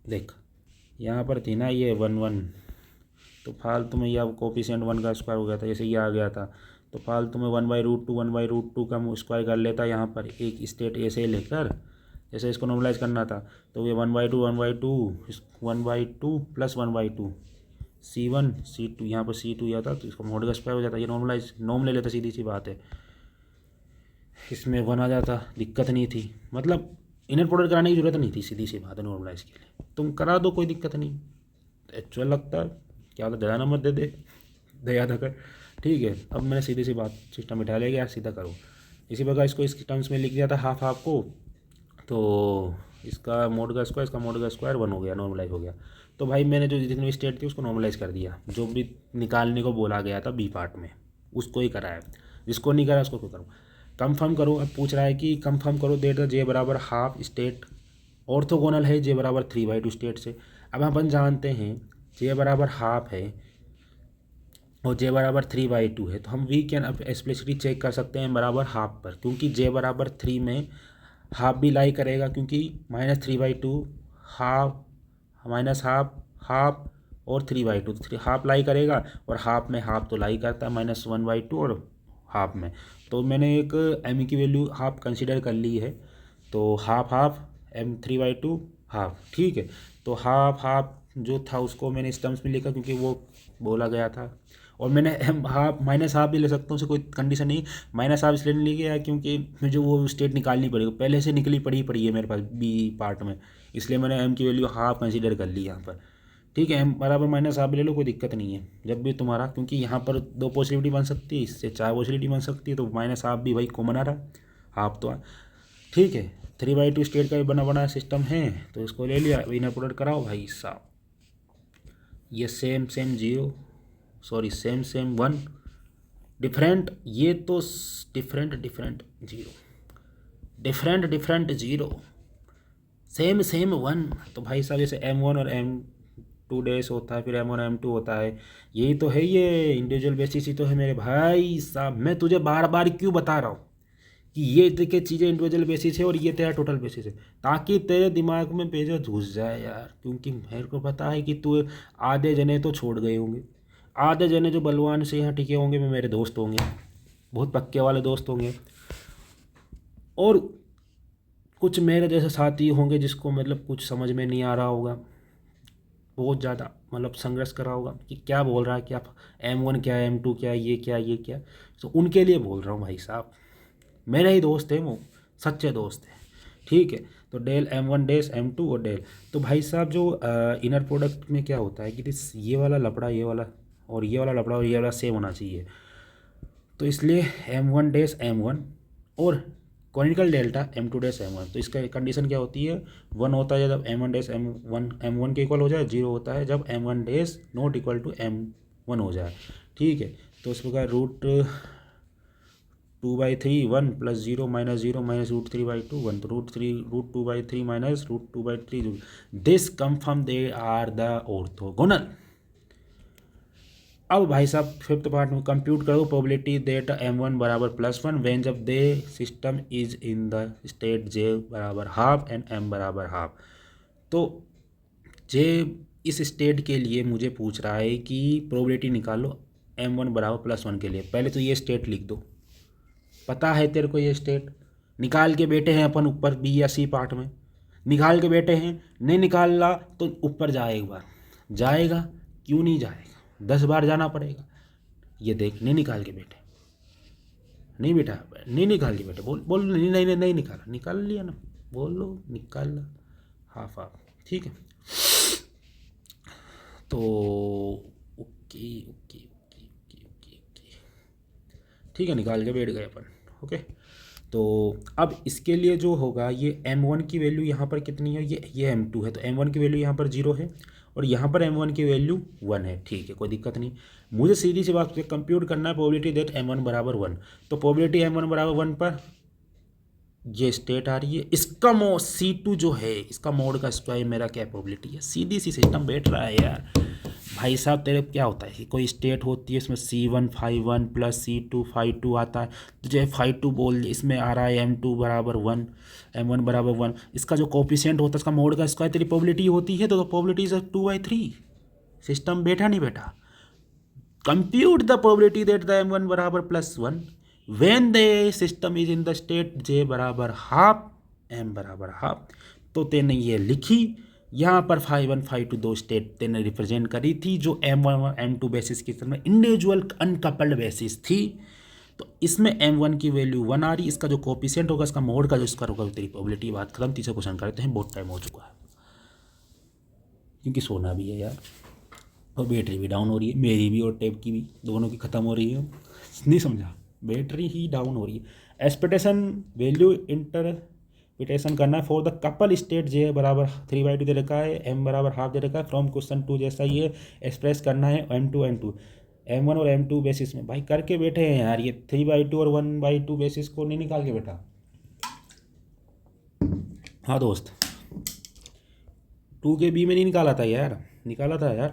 देख, यहाँ पर थी ना ये 1 तो फालतू में, यह कोफिशिएंट 1 का स्क्वायर हो गया था, जैसे ये आ गया था, तो फालतू में 1/√2 का स्क्वायर कर लेता यहाँ पर, एक स्टेट ऐसे लेकर, जैसे इसको नॉर्मलाइज करना था, तो ये 1/2 प्लस 1/2 C1 C2, यहाँ पर C2 या था, तो इसको मोड का स्क्वायर हो जाता, ये नॉर्मलाइज नॉर्म ले लेता, सीधी सी बात है। इसमें 1 आ जाता, दिक्कत नहीं थी, मतलब इनर प्रोडक्ट कराने की जरूरत नहीं थी, सीधी सी बात है। नॉर्मलाइज के लिए तुम करा दो, कोई दिक्कत नहीं। एक्चुअल लगता है क्या होता, ज़्यादा नंबर दे दे, दया कर, ठीक है। अब मैंने सीधी सी बात सिस्टम बिठा लिया, यार सीधा करो। इसी प्रकार इसको इसकी टर्म्स में लिख दिया था हाफ हाफ को, तो इसका मोड का स्क्वायर, इसका मोड का स्क्वायर 1 हो गया, नॉर्मलाइज हो गया। तो भाई मैंने जो जितनी भी स्टेट थी उसको नॉर्मलाइज कर दिया, जो भी निकालने को बोला गया था बी पार्ट में उसको ही कराया, जिसको नहीं करा उसको क्यों करूँ। कंफर्म करो, अब पूछ रहा है कि कंफर्म करो देट द जे बराबर हाफ स्टेट ऑर्थोगोनल है जे बराबर 3/2 स्टेट से। अब अपन जानते हैं जे बराबर हाफ है और जे बराबर 3/2 है, तो हम वी कैन अब एक्सप्लिसिटली चेक कर सकते हैं बराबर हाफ पर, क्योंकि जे बराबर 3 में हाफ भी लाई करेगा, क्योंकि -3/2 हाफ माइनस हाफ हाफ और 3/2, 3 हाफ लाई करेगा, और हाफ में हाफ तो लाई करता है -1/2 और हाफ में। तो मैंने एक एम की वैल्यू हाफ कंसीडर कर ली है, तो हाफ हाफ एम 3/2 हाफ, ठीक है। तो हाफ हाफ जो था उसको मैंने इस टर्म्स में लिखा, क्योंकि वो बोला गया था, और मैंने हाफ माइनस हाफ भी ले सकता हूँ, उसे कोई कंडीशन नहीं। माइनस हाफ इसलिए नहीं ले गया क्योंकि मुझे वो स्टेट निकालनी पड़ेगी, पहले से निकली पड़ी है मेरे पास बी पार्ट में, इसलिए मैंने एम की वैल्यू हाफ कंसीडर कर ली यहाँ पर, ठीक है। एम बराबर माइनस हाफ ले लो, कोई दिक्कत नहीं है जब भी तुम्हारा, क्योंकि यहाँ पर 2 पॉसिबिलिटी बन सकती है, इससे 4 पॉसिबिलिटी बन सकती है, तो माइनस हाफ भी भाई कॉमन आ रहा, हाफ तो ठीक है। 3/2 स्टेट का भी बना बना सिस्टम है, तो इसको ले लिया, इनर प्रोडक्ट कराओ भाई साहब। ये सेम 1 डिफरेंट, ये तो डिफरेंट 0 सेम 1, तो भाई साहब जैसे M1 और M2 डैश होता है, फिर M1 M2 होता है, यही तो है, ये इंडिविजुअल बेसिस ही तो है मेरे भाई साहब। मैं तुझे बार बार क्यों बता रहा हूँ कि ये देखिए चीज़ें इंडिविजुअल बेसिस है और ये तेरा टोटल बेसिस है, ताकि तेरे दिमाग में पेज घुस जाए यार, क्योंकि मेरे को पता है कि तू आधे जने तो छोड़ गए होंगे, आधे जने जो बलवान से यहाँ टिके होंगे वो मेरे दोस्त होंगे, बहुत पक्के वाले दोस्त होंगे, और कुछ मेरे जैसे साथी होंगे जिसको मतलब कुछ समझ में नहीं आ रहा होगा, बहुत ज़्यादा मतलब संघर्ष करा होगा कि क्या बोल रहा है, क्या M1 क्या है, M2 क्या है, ये क्या, तो उनके लिए बोल रहा हूँ भाई साहब, मेरे ही दोस्त हैं वो, सच्चे दोस्त हैं, ठीक है। तो डेल M1 डैश M2 और डेल। तो भाई साहब जो इनर प्रोडक्ट में क्या होता है कि ये वाला लफड़ा ये वाला और ये वाला लफड़ा और ये वाला सेम होना चाहिए, तो इसलिए M1 डैश M1 और conical delta M2 dash M1। तो इसका कंडीशन क्या होती है, 1 होता है जब M1 डैश M1 के इक्वल हो जाए, 0 होता है जब M1 dash not equal to M1 हो जाए। ठीक है, तो इस प्रकार √2/3 1 प्लस 0 माइनस 0 माइनस √3/2 1, तो √2/3 minus √2/3, this confirm they are the orthogonal. अब भाई साहब फिफ्थ पार्ट में कंप्यूट करो प्रोबेबिलिटी दैट M1 बराबर +1 व्हेन जब the system is in the state J बराबर हाफ एंड M बराबर हाफ। तो J इस स्टेट के लिए मुझे पूछ रहा है कि प्रोबेबिलिटी निकालो M1 बराबर +1 के लिए। पहले तो ये स्टेट लिख दो, पता है तेरे को ये स्टेट, निकाल के बैठे हैं अपन ऊपर B या C पार्ट में, निकाल के बैठे हैं, नहीं निकालना तो ऊपर जा एक बार, जाएगा क्यों नहीं जाएगा, 10 बार जाना पड़ेगा। ये देख, नहीं निकाल के बैठे, नहीं बेटा नहीं निकाल के बैठे, बोल बोल नहीं नहीं नहीं निकाला, निकाल लिया ना, बोल लो निकाल ला, हाफ हाफ। ठीक है, तो okay okay okay okay okay okay, ठीक है, निकाल के बैठ गए अपन। ओके, तो अब इसके लिए जो होगा, ये M1 की वैल्यू यहाँ पर कितनी है, ये M2 है, तो M1 की वैल्यू यहाँ पर 0 है और यहाँ पर M1 की वैल्यू 1 है। ठीक है, कोई दिक्कत नहीं। मुझे सीधी सी बात कंप्यूट करना है प्रोबेबिलिटी दैट M1 बराबर 1। तो प्रोबेबिलिटी M1 बराबर 1 पर ये स्टेट आ रही है, इसका C2 जो है, इसका मोड का स्क्वायर मेरा क्या प्रोबेबिलिटी है, सीधी सी सिस्टम बैठ रहा है यार। भाई साहब तेरे क्या होता है कि कोई स्टेट होती है, इसमें C1 5 1 प्लस C2 5 2 आता है, तुझे 5 2 बोल, इसमें आ रहा है M2 बराबर 1 M1 बराबर 1, इसका जो कोफिशिएंट होता है इसका मोड का स्क्वायर तेरी प्रोबेबिलिटी होती है, तो प्रोबेबिलिटी इज 2/3। सिस्टम बैठा नहीं बैठा। Compute the probability that the M1 बराबर +1 when the system is in the state J बराबर हाफ M बराबर हाफ। तो तेने ये लिखी, यहाँ पर 5 1 5 2 दो स्टेट तेने रिप्रेजेंट करी थी जो M1 और M2 बेसिस की तरह इंडिविजुअल अनकपल्ड बेसिस थी। तो इसमें M1 की वैल्यू 1 आ रही, इसका जो कोफिशिएंट होगा, इसका मोड का जो स्क्वायर होगा, तेरी प्रोबेबिलिटी बात खत्म। तीसरा क्वेश्चन करते हैं, बहुत टाइम हो चुका है क्योंकि सोना भी है यार और बैटरी भी डाउन हो रही है, मेरी भी और टैब की भी, दोनों की ख़त्म हो रही है। नहीं समझा, बैटरी ही डाउन हो रही है। एक्सपेक्टेशन वैल्यू इंटरप्रिटेशन करना है for the couple state J बराबर 3/2 दे रखा है, M बराबर हाफ दे रखा है, फ्रॉम क्वेश्चन 2 जैसा ये एक्सप्रेस करना है M2 M1 और M2 बेसिस में। भाई करके बैठे हैं यार, ये 3/2 और 1/2 बेसिस को नहीं निकाल के बैठा। हाँ दोस्त, 2 के B में नहीं निकाला था यार, निकाला था यार,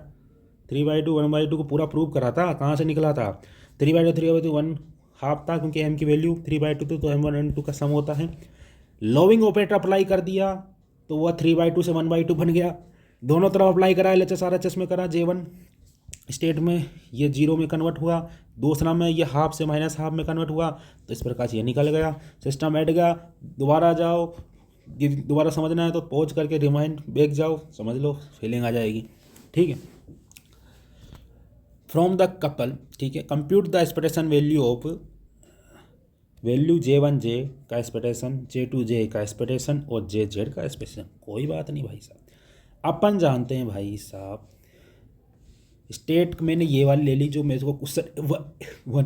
3/2 1/2 को पूरा प्रूव करा था। कहाँ से निकला था, 3/2 1 हाफ था, क्योंकि M की वैल्यू 3/2 थी, तो M1 M2 का सम होता है। लॉविंग ऑपरेटर अप्लाई कर दिया तो वह 3/2 से 1/2 बन गया। दोनों तरफ अप्लाई करा, LHS RHS में करा, J1 स्टेट में ये 0 में कन्वर्ट हुआ, दूसरा में ये हाफ से माइनस हाफ में कन्वर्ट हुआ, तो इस प्रकार से ये निकल गया, सिस्टम बैठ गया। दोबारा जाओ, ये दोबारा समझना है तो पॉज करके रिमाइंड बैक जाओ, समझ लो, फीलिंग आ जाएगी। ठीक है, फ्रॉम द कपल, ठीक है, compute the expectation value of value J1J का एक्सपेक्टेशन, J2J का एक्सपेक्टेशन और JZ का एक्सपेक्टेशन। कोई बात नहीं भाई साहब, अपन जानते हैं भाई साहब, स्टेट मैंने ये वाली ले ली जो मेरे को क्वेश्चन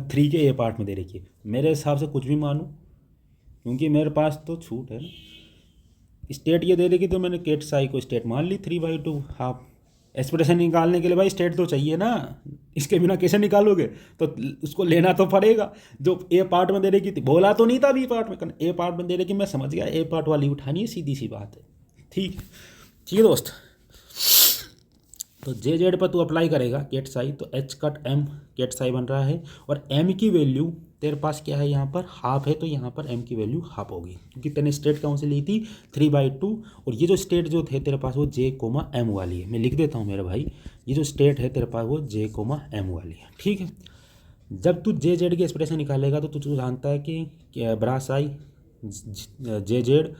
3 के ए पार्ट में दे रखी है। मेरे हिसाब से कुछ भी मानूँ, क्योंकि मेरे पास तो छूट है ना। स्टेट ये दे रखी तो मैंने केट साई को स्टेट मान ली, 3/2 हाफ। एक्सपेक्टेशन निकालने के लिए भाई स्टेट तो चाहिए ना, इसके बिना कैसे निकालोगे, तो उसको लेना तो पड़ेगा। जो ए पार्ट में दे रखी थी, बोला तो नहीं था बी पार्ट में, ए पार्ट में दे रखी, मैं समझ गया ए पार्ट वाली उठानी है, सीधी सी बात है। ठीक है दोस्त, तो JZ पर तू अप्लाई करेगा केट साई, तो H cut M ket psi बन रहा है, और M की वैल्यू तेरे पास क्या है, यहाँ पर हाफ है, तो यहाँ पर M की वैल्यू हाफ होगी, क्योंकि तेने स्टेट कौन सी ली थी, 3/2। और ये जो स्टेट जो थे तेरे पास वो J, M वाली है। मैं लिख देता हूँ मेरे भाई, ये जो स्टेट है तेरे पास वो J, M वाली है। ठीक है, जब तू JZ की एक्सप्रेशन निकालेगा तो तू जानता है कि ब्रा साई JZ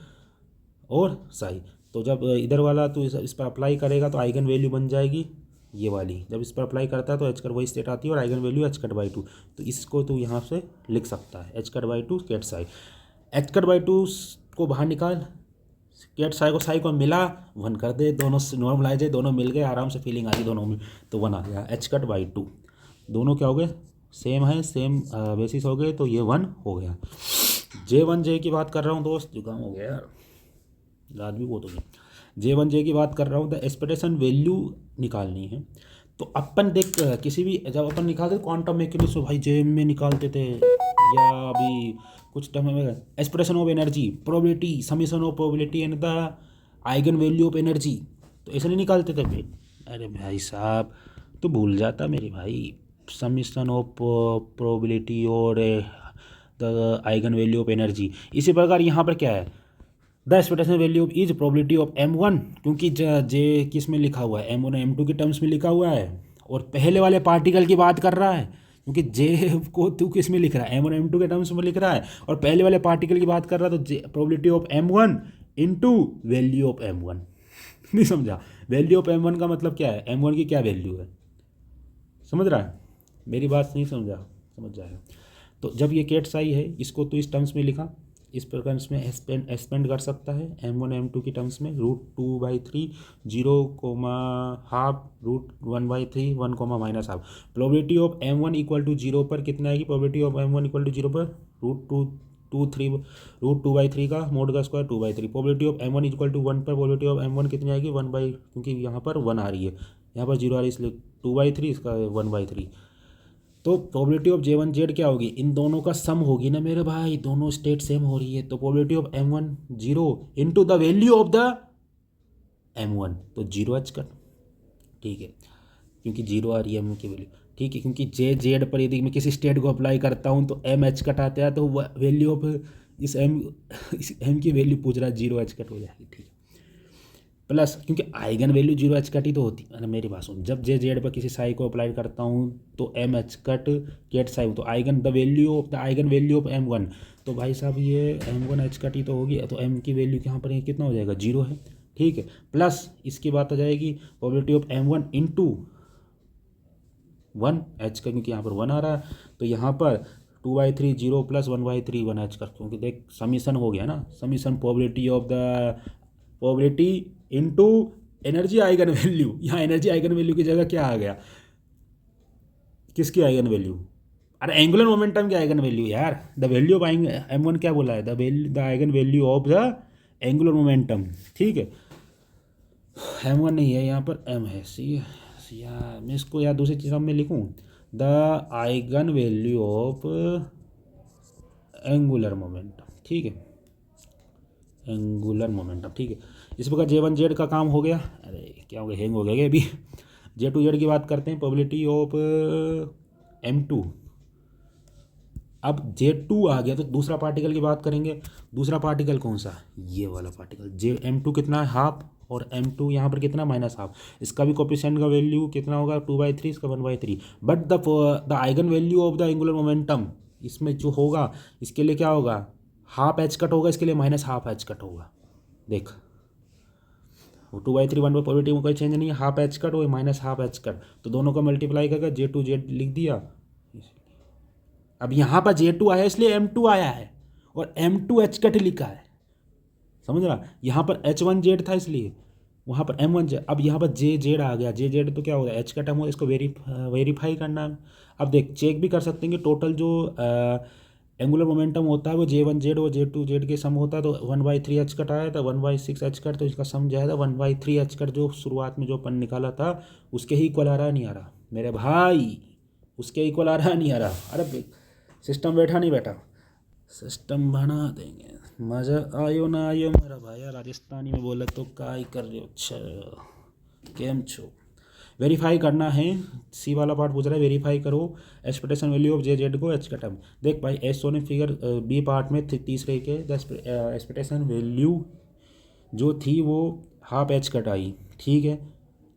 और साई, तो जब इधर वाला तो इस पर अप्लाई करेगा तो आइगन वैल्यू बन जाएगी ये वाली। जब इस पर अप्लाई करता है तो H कट वही स्टेट आती है और आइगन वैल्यू H/2। तो इसको तो यहाँ से लिख सकता है H/2 केट साई। H/2 को बाहर निकाल, केट साई को मिला 1 कर दे, दोनों नॉर्मलाइज है, दोनों मिल गए, आराम से फीलिंग आ गई दोनों में, तो 1 आ गया। एच कट बाई 2 दोनों क्या हो गए, सेम है, सेम बेसिस हो गए, तो ये 1 हो गया। J1 की बात कर रहा हूँ दोस्त, जुकाम हो गया यार, रात भी बहुत हो गई। J1 की बात कर रहा हूँ, द एक्सपेक्टेशन वैल्यू निकालनी है। तो अपन देख किसी भी जब अपन निकालते क्वांटम मैकेनिक्स में भाई जे में निकालते थे, या अभी कुछ टाइम में expression of energy, probability, summation of probability and the eigen value of energy, तो ऐसे नहीं निकालते थे भाई। अरे भाई साहब तो भूल जाता मेरे भाई, समीशन ऑफ प्रोबेबिलिटी और the eigen value of energy. इसी प्रकार यहाँ पर क्या है, the expectation value is probability of M1, क्योंकि जे किस में लिखा हुआ है, M1 और M2 के टर्म्स में लिखा हुआ है, और पहले वाले पार्टिकल की बात कर रहा है, क्योंकि जे को तू किस में लिख रहा है, M1 M2 के टर्म्स में लिख रहा है, और पहले वाले पार्टिकल की बात कर रहा है, तो probability of M1 into value of M1। नहीं समझा, वैल्यू ऑफ M1 का मतलब क्या है, M1 की क्या वैल्यू है, समझ रहा है मेरी बात, नहीं समझा, समझ जाएगा। तो जब ये केट साई है, इसको तो इस टर्म्स में लिखा, इस प्रकार इसमें एक्सपेंड कर सकता है M1 M2 की टर्म्स में, √2/3 0,½ √1/3 1, -½ probability of M1 equal to 0 पर कितना आएगी, probability of M1 equal to 0 पर √2/3 का मोड का square 2/3, probability of M1 equal to 1 पर प्रोबेबिलिटी ऑफ M1 कितनी आएगी, 1 बाई, क्योंकि यहाँ पर 1 आ रही है, यहाँ पर 0 आ रही है, इसलिए 2/3, इसका 1/3। तो प्रोबेबिलिटी ऑफ J1Z क्या होगी, इन दोनों का सम होगी ना मेरे भाई, दोनों स्टेट सेम हो रही है, तो probability of M1 0 into the value of the M1, तो 0 एच कट, ठीक है, क्योंकि 0 आ रही है M की वैल्यू, ठीक है, क्योंकि J पर यदि मैं किसी स्टेट को अप्लाई करता हूँ तो M एच कट आता है, तो वैल्यू ऑफ इस M की वैल्यू पूछ रहा है, 0 एच कट हो जाएगी, ठीक है, प्लस क्योंकि आइगन वैल्यू 0 एच कट ही तो होती है। मेरी बात सुन, जब J पर किसी साई को अप्लाई करता हूँ तो M h cut ket psi, तो eigen the value of the eigen value of M1, तो भाई साहब ये M1 एच कट ही तो होगी, तो M की वैल्यू यहाँ पर कितना हो जाएगा, 0 है, ठीक है, प्लस इसकी बात आ जाएगी probability of M1 into 1 H का, क्योंकि यहाँ पर 1 आ रहा है, तो यहाँ पर 2/3 0 प्लस 1/3 1 एच का, क्योंकि देख समीशन हो गया ना, summation probability of the probability into energy eigen value, यहाँ एनर्जी आइगन वैल्यू की जगह क्या आ गया, किसकी आइगन वैल्यू, अरे एंगुलर मोमेंटम की आइगन वैल्यू यार, द वैल्यू ऑफ M1 क्या बोला है, the eigen value of the angular momentum, ठीक है, M1 नहीं है यहाँ पर, M है, सी यार, मैं इसको यार दूसरी चीज़ में लिखूँ, the eigen value of angular momentum, ठीक है, एंगुलर मोमेंटम, ठीक है। इस प्रकार J1Z का काम हो गया, अरे क्या हो गया, हैंग हो गया क्या अभी। J2Z की बात करते हैं, प्रोबेबिलिटी ऑफ M2, अब J2 आ गया तो दूसरा पार्टिकल की बात करेंगे, दूसरा पार्टिकल कौन सा, ये वाला पार्टिकल M2 कितना है, हाफ, और M2 यहाँ पर कितना, -½ इसका भी कोफिशिएंट का वैल्यू कितना होगा, 2/3, इसका 1/3, but the eigen value of the angular momentum इसमें जो होगा, इसके लिए क्या होगा, हाफ एच कट होगा, इसके लिए -½ एच कट होगा, देख वो 2/3 1 प्रोबेबिलिटी में कोई चेंज नहीं है, हाफ एच कट हो -½ एच कट, तो दोनों का मल्टीप्लाई करके J2Z लिख दिया। अब यहाँ पर J2 आया इसलिए M2 आया है, और M2 एच कट लिखा है, समझ रहा, यहाँ पर H1Z था इसलिए वहाँ पर M1Z, अब यहाँ पर JZ आ गया, JZ तो क्या होगा, एच कट M, इसको वेरीफाई करना है। अब देख चेक भी कर सकते हैं कि टोटल जो एंगुलर मोमेंटम होता है वो J1Z और J2Z के सम होता है, तो 1/3 एच कट आया था, 1/6 एच कट, तो इसका सम जाएगा 1/3 एच कट, जो शुरुआत में जो अपन निकाला था उसके ही इक्वल आ रहा है, नहीं आ रहा मेरे भाई, उसके इक्वल आ रहा है, नहीं आ रहा, अरे सिस्टम बैठा नहीं बैठा, सिस्टम बना देंगे, मज़ा आयो ना आयो मेरा भाई, राजस्थानी में बोला तो का ही कर रहे हो, अच्छा केम छो, वेरीफाई करना है, सी वाला पार्ट पूछ रहा है, वेरीफाई करो एक्सपेक्टेशन वैल्यू ऑफ J को एच का टर्म, देख भाई एस ने फिगर बी पार्ट में तीसरे के एक्सपेक्टेशन वैल्यू जो थी वो हाफ एच कट आई, ठीक है,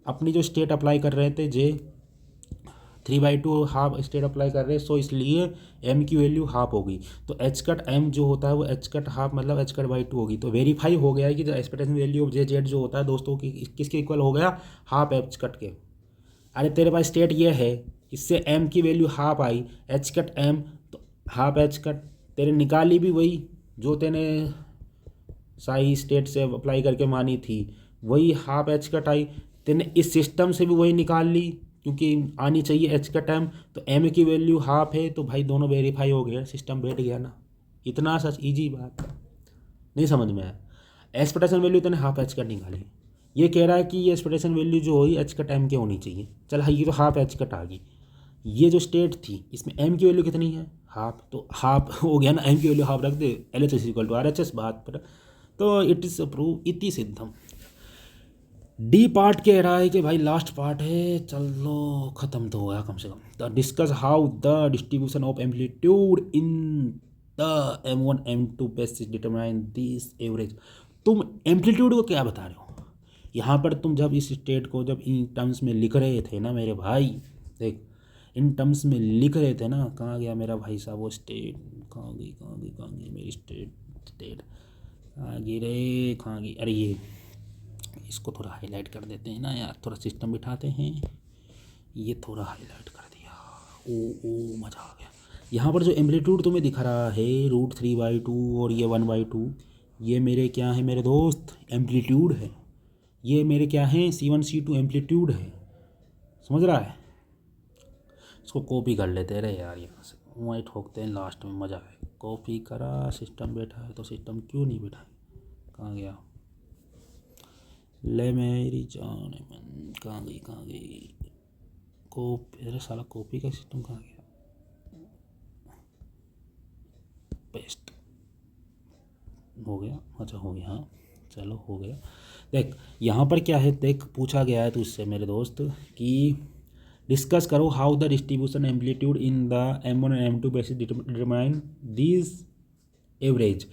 अपनी जो स्टेट अप्लाई कर रहे थे J3/2 हाफ स्टेट अप्लाई कर रहे हैं, सो इसलिए M की वैल्यू हाफ होगी, तो एच कट M जो होता है वो एच कट हाफ मतलब H/2 होगी, तो वेरीफाई हो गया है कि जो एक्सपेक्टेशन वैल्यू ऑफ J जो होता है दोस्तों की किसके इक्वल हो गया, हाफ एच कट के। अरे तेरे पास स्टेट ये है, इससे M की value half I, H cut M तो हाफ एच कट, तेरे निकाली भी वही जो तेने साई स्टेट से अप्लाई करके मानी थी, वही हाफ एच कट आई। तेने इस सिस्टम से भी वही निकाल ली, क्योंकि आनी चाहिए एच का टाइम, तो एम की वैल्यू हाफ है, तो भाई दोनों वेरीफाई हो गया, सिस्टम बैठ गया ना। इतना सच ईजी बात नहीं समझ में आया। एक्सपेक्टेशन वैल्यू तूने हाफ एच कट निकाली, ये कह रहा है कि ये एक्सपेक्टेशन वैल्यू जो हुई एच कट एम की होनी चाहिए। चल हाँ, ये तो हाफ एच कट आ गई। ये जो स्टेट थी इसमें एम की वैल्यू कितनी है, हाफ, तो हाफ हो गया ना, एम की वैल्यू हाफ रख दे, L H is equal to R H S बात पर। तो इट इज़ अप्रूव इति सिद्धम। डी पार्ट कह रहा है कि भाई लास्ट पार्ट है, चलो ख़त्म तो हो गया कम से कम। The discuss how the distribution of amplitude in the M1 M2 basis determine this average. तुम एम्पलीट्यूड को क्या बता रहे हो यहाँ पर? तुम जब इस स्टेट को जब इन टर्म्स में लिख रहे थे ना मेरे भाई, देख इन टर्म्स में लिख रहे थे ना, कहाँ गया मेरा भाई साहब वो स्टेट, कहाँ गई मेरी स्टेट कहाँ गई रे, कहाँ गई? अरे ये इसको थोड़ा हाईलाइट कर देते हैं ना यार, थोड़ा सिस्टम बिठाते हैं, ये थोड़ा हाईलाइट कर दिया, ओ मज़ा आ गया। यहाँ पर जो एम्पलीट्यूड तुम्हें दिख रहा है √3/2 और ये 1/2, ये मेरे क्या है मेरे दोस्त, एम्पलीट्यूड है। ये मेरे क्या हैं, C1 C2 एम्पलीट्यूड है, समझ रहा है? इसको कॉपी कर लेते रहे यार, यहाँ से वहीं ठोकते हैं लास्ट में, मज़ा है। कॉपी करा, सिस्टम बैठा है तो सिस्टम क्यों नहीं बैठा है, कहाँ गया ले मेरी जान मन, कहाँ गई कॉपी? अरे साला कॉपी का सिस्टम कहाँ गया? पेस्ट हो गया, अच्छा हो गया, हाँ चलो हो गया। देख यहाँ पर क्या है, देख पूछा गया है तुझसे मेरे दोस्त कि डिस्कस करो how the distribution amplitude in the M1 and M2 basis determine this average.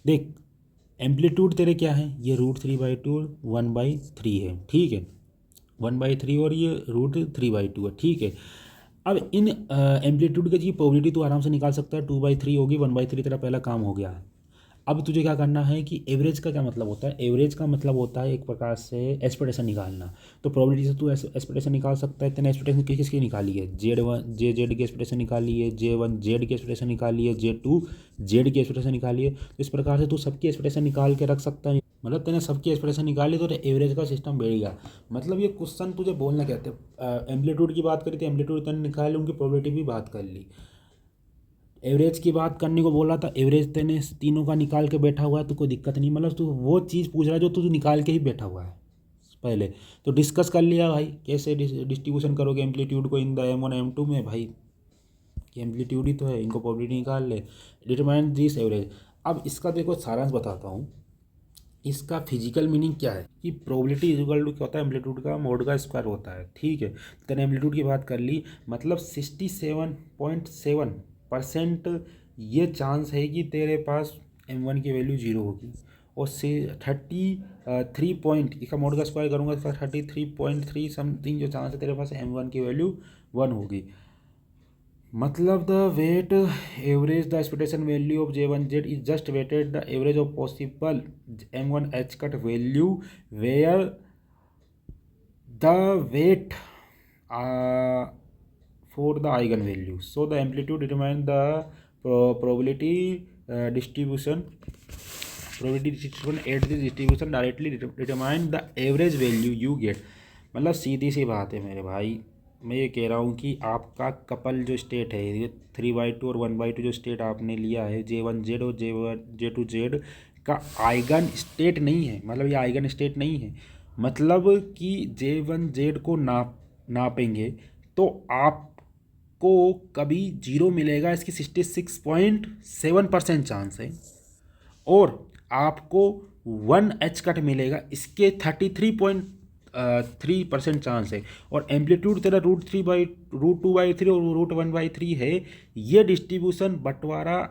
देख एम्पलीट्यूड तेरे क्या है, ये √3/2 1/3 है, ठीक है, 1/3 और ये √3/2 है, ठीक है। अब इन एम्पलीट्यूड की प्रोबेबिलिटी तू आराम से निकाल सकता है, 2/3 होगी, 1/3 तेरा पहला काम हो गया है। अब तुझे क्या करना है कि एवरेज का क्या मतलब होता है, एवरेज का मतलब होता है एक प्रकार से एक्सपेक्टेशन निकालना। तो प्रोबेबिलिटी से तू एक्सपेक्टेशन निकाल सकता है। तेने एक्सपेक्टेशन किसकी निकाली है, जेड की एक्सपेक्टेशन निकाली है, J1 जेड की एक्सपेक्टेशन निकाली है, J2 जेड की एक्सपेक्टेशन निकाली है। तो इस प्रकार से तू सबकी एक्सपेक्टेशन निकाल के रख सकता है, मतलब तेने सबकी एक्सपेक्टेशन निकाली तो एवरेज का सिस्टम बैठ गया। मतलब ये क्वेश्चन तुझे बोलना कहते हैं, एम्पलीट्यूड की बात करी तो एम्पलीट्यूड तेने निकाली, उनकी प्रोबेबिलिटी भी बात कर ली। एवरेज की बात करने को बोला था, एवरेज तेने तीनों का निकाल के बैठा हुआ है, तो कोई दिक्कत नहीं, मतलब तू वो चीज़ पूछ रहा है जो तू निकाल के ही बैठा हुआ है पहले। तो डिस्कस कर लिया भाई, कैसे डिस्ट्रीब्यूशन करोगे एम्पलीट्यूड को इन द M1 M2 में, भाई ये एम्पलीट्यूड ही तो है, इनको प्रोबेबिलिटी निकाल ले, डिटरमाइन दिस एवरेज। अब इसका देखो सारांश बताता हूँ, इसका फिजिकल मीनिंग क्या है कि प्रोबेबिलिटी इक्वल टू क्या होता है, एम्पलीट्यूड का मोड का स्क्वायर होता है, ठीक है। तेने एम्पलीट्यूड की बात कर ली, मतलब 67.7% ये चांस है कि तेरे पास M1 की वैल्यू 0 होगी, और से 33 पॉइंट, इसका मोड का स्क्वायर करूँगा तो 33.3 समथिंग जो चांस है तेरे पास M1 की वैल्यू 1 होगी। मतलब the weight average the expectation value of J1Z is just weighted the average of possible M1 H cut value where the weight for the eigen value. So the amplitude determine the probability distribution at this distribution directly determine the average value you get. मतलब सीधी सी बात है मेरे भाई, मैं ये कह रहा हूँ कि आपका कपल जो स्टेट है, ये 3/2 और 1/2 जो स्टेट आपने लिया है, J1Z और J2Z का आइगन स्टेट नहीं है, मतलब ये आइगन स्टेट नहीं है। मतलब कि J1Z को नापेंगे तो आपको कभी 0 मिलेगा, इसकी 66.7% चांस है, और आपको 1H कट मिलेगा, इसके 33.3% चांस है। और एम्पलीट्यूड तेरा √2/3 और √1/3 है। ये डिस्ट्रीब्यूशन बंटवारा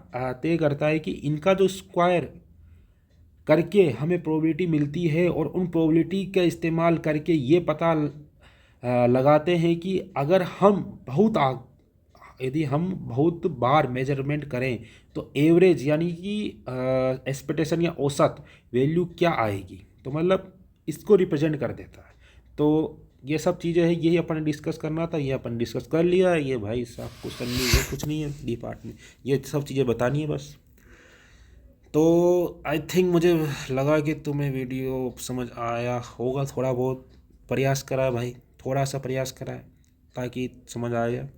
तय करता है कि इनका जो स्क्वायर करके हमें प्रोबेबिलिटी मिलती है, और उन प्रोबेबिलिटी का इस्तेमाल करके ये पता लगाते हैं कि अगर यदि हम बहुत बार मेजरमेंट करें तो एवरेज यानी कि एक्सपेक्टेशन या औसत वैल्यू क्या आएगी। तो मतलब इसको रिप्रेजेंट कर देता है। तो ये सब चीज़ें हैं, यही अपन ने डिस्कस करना था, ये अपन डिस्कस कर लिया है। ये भाई साहब कुछ नहीं है डी पार्ट में, ये सब चीज़ें बतानी है बस। तो आई थिंक मुझे लगा कि तुम्हें वीडियो समझ आया होगा, थोड़ा बहुत प्रयास करा है भाई, थोड़ा सा प्रयास करा है ताकि समझ आ जाए।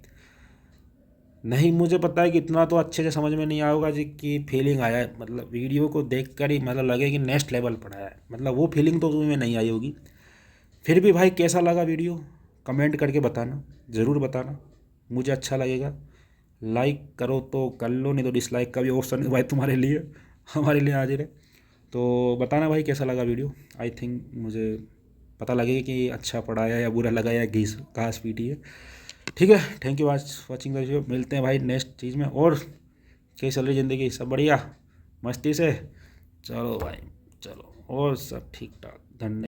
नहीं, मुझे पता है कि इतना तो अच्छे से समझ में नहीं आया होगा जी, कि फीलिंग आया है, मतलब वीडियो को देख कर ही मतलब लगे कि नेक्स्ट लेवल पढ़ा है, मतलब वो फीलिंग तो तुम्हें नहीं आई होगी। फिर भी भाई कैसा लगा वीडियो कमेंट करके बताना, ज़रूर बताना, मुझे अच्छा लगेगा। लाइक करो तो कर लो, नहीं तो डिसलाइक का भी ऑप्शन है भाई तुम्हारे लिए, हमारे लिए हाजिर है। तो बताना भाई कैसा लगा वीडियो। आई थिंक मुझे पता लगेगा कि अच्छा पढ़ा है या बुरा लगा या घास पीटी है। ठीक है, thank you watching the video. मिलते हैं भाई नेक्स्ट चीज़ में। और कैसी चल रही ज़िंदगी, सब बढ़िया मस्ती से? चलो भाई, चलो और सब ठीक ठाक, धन्यवाद।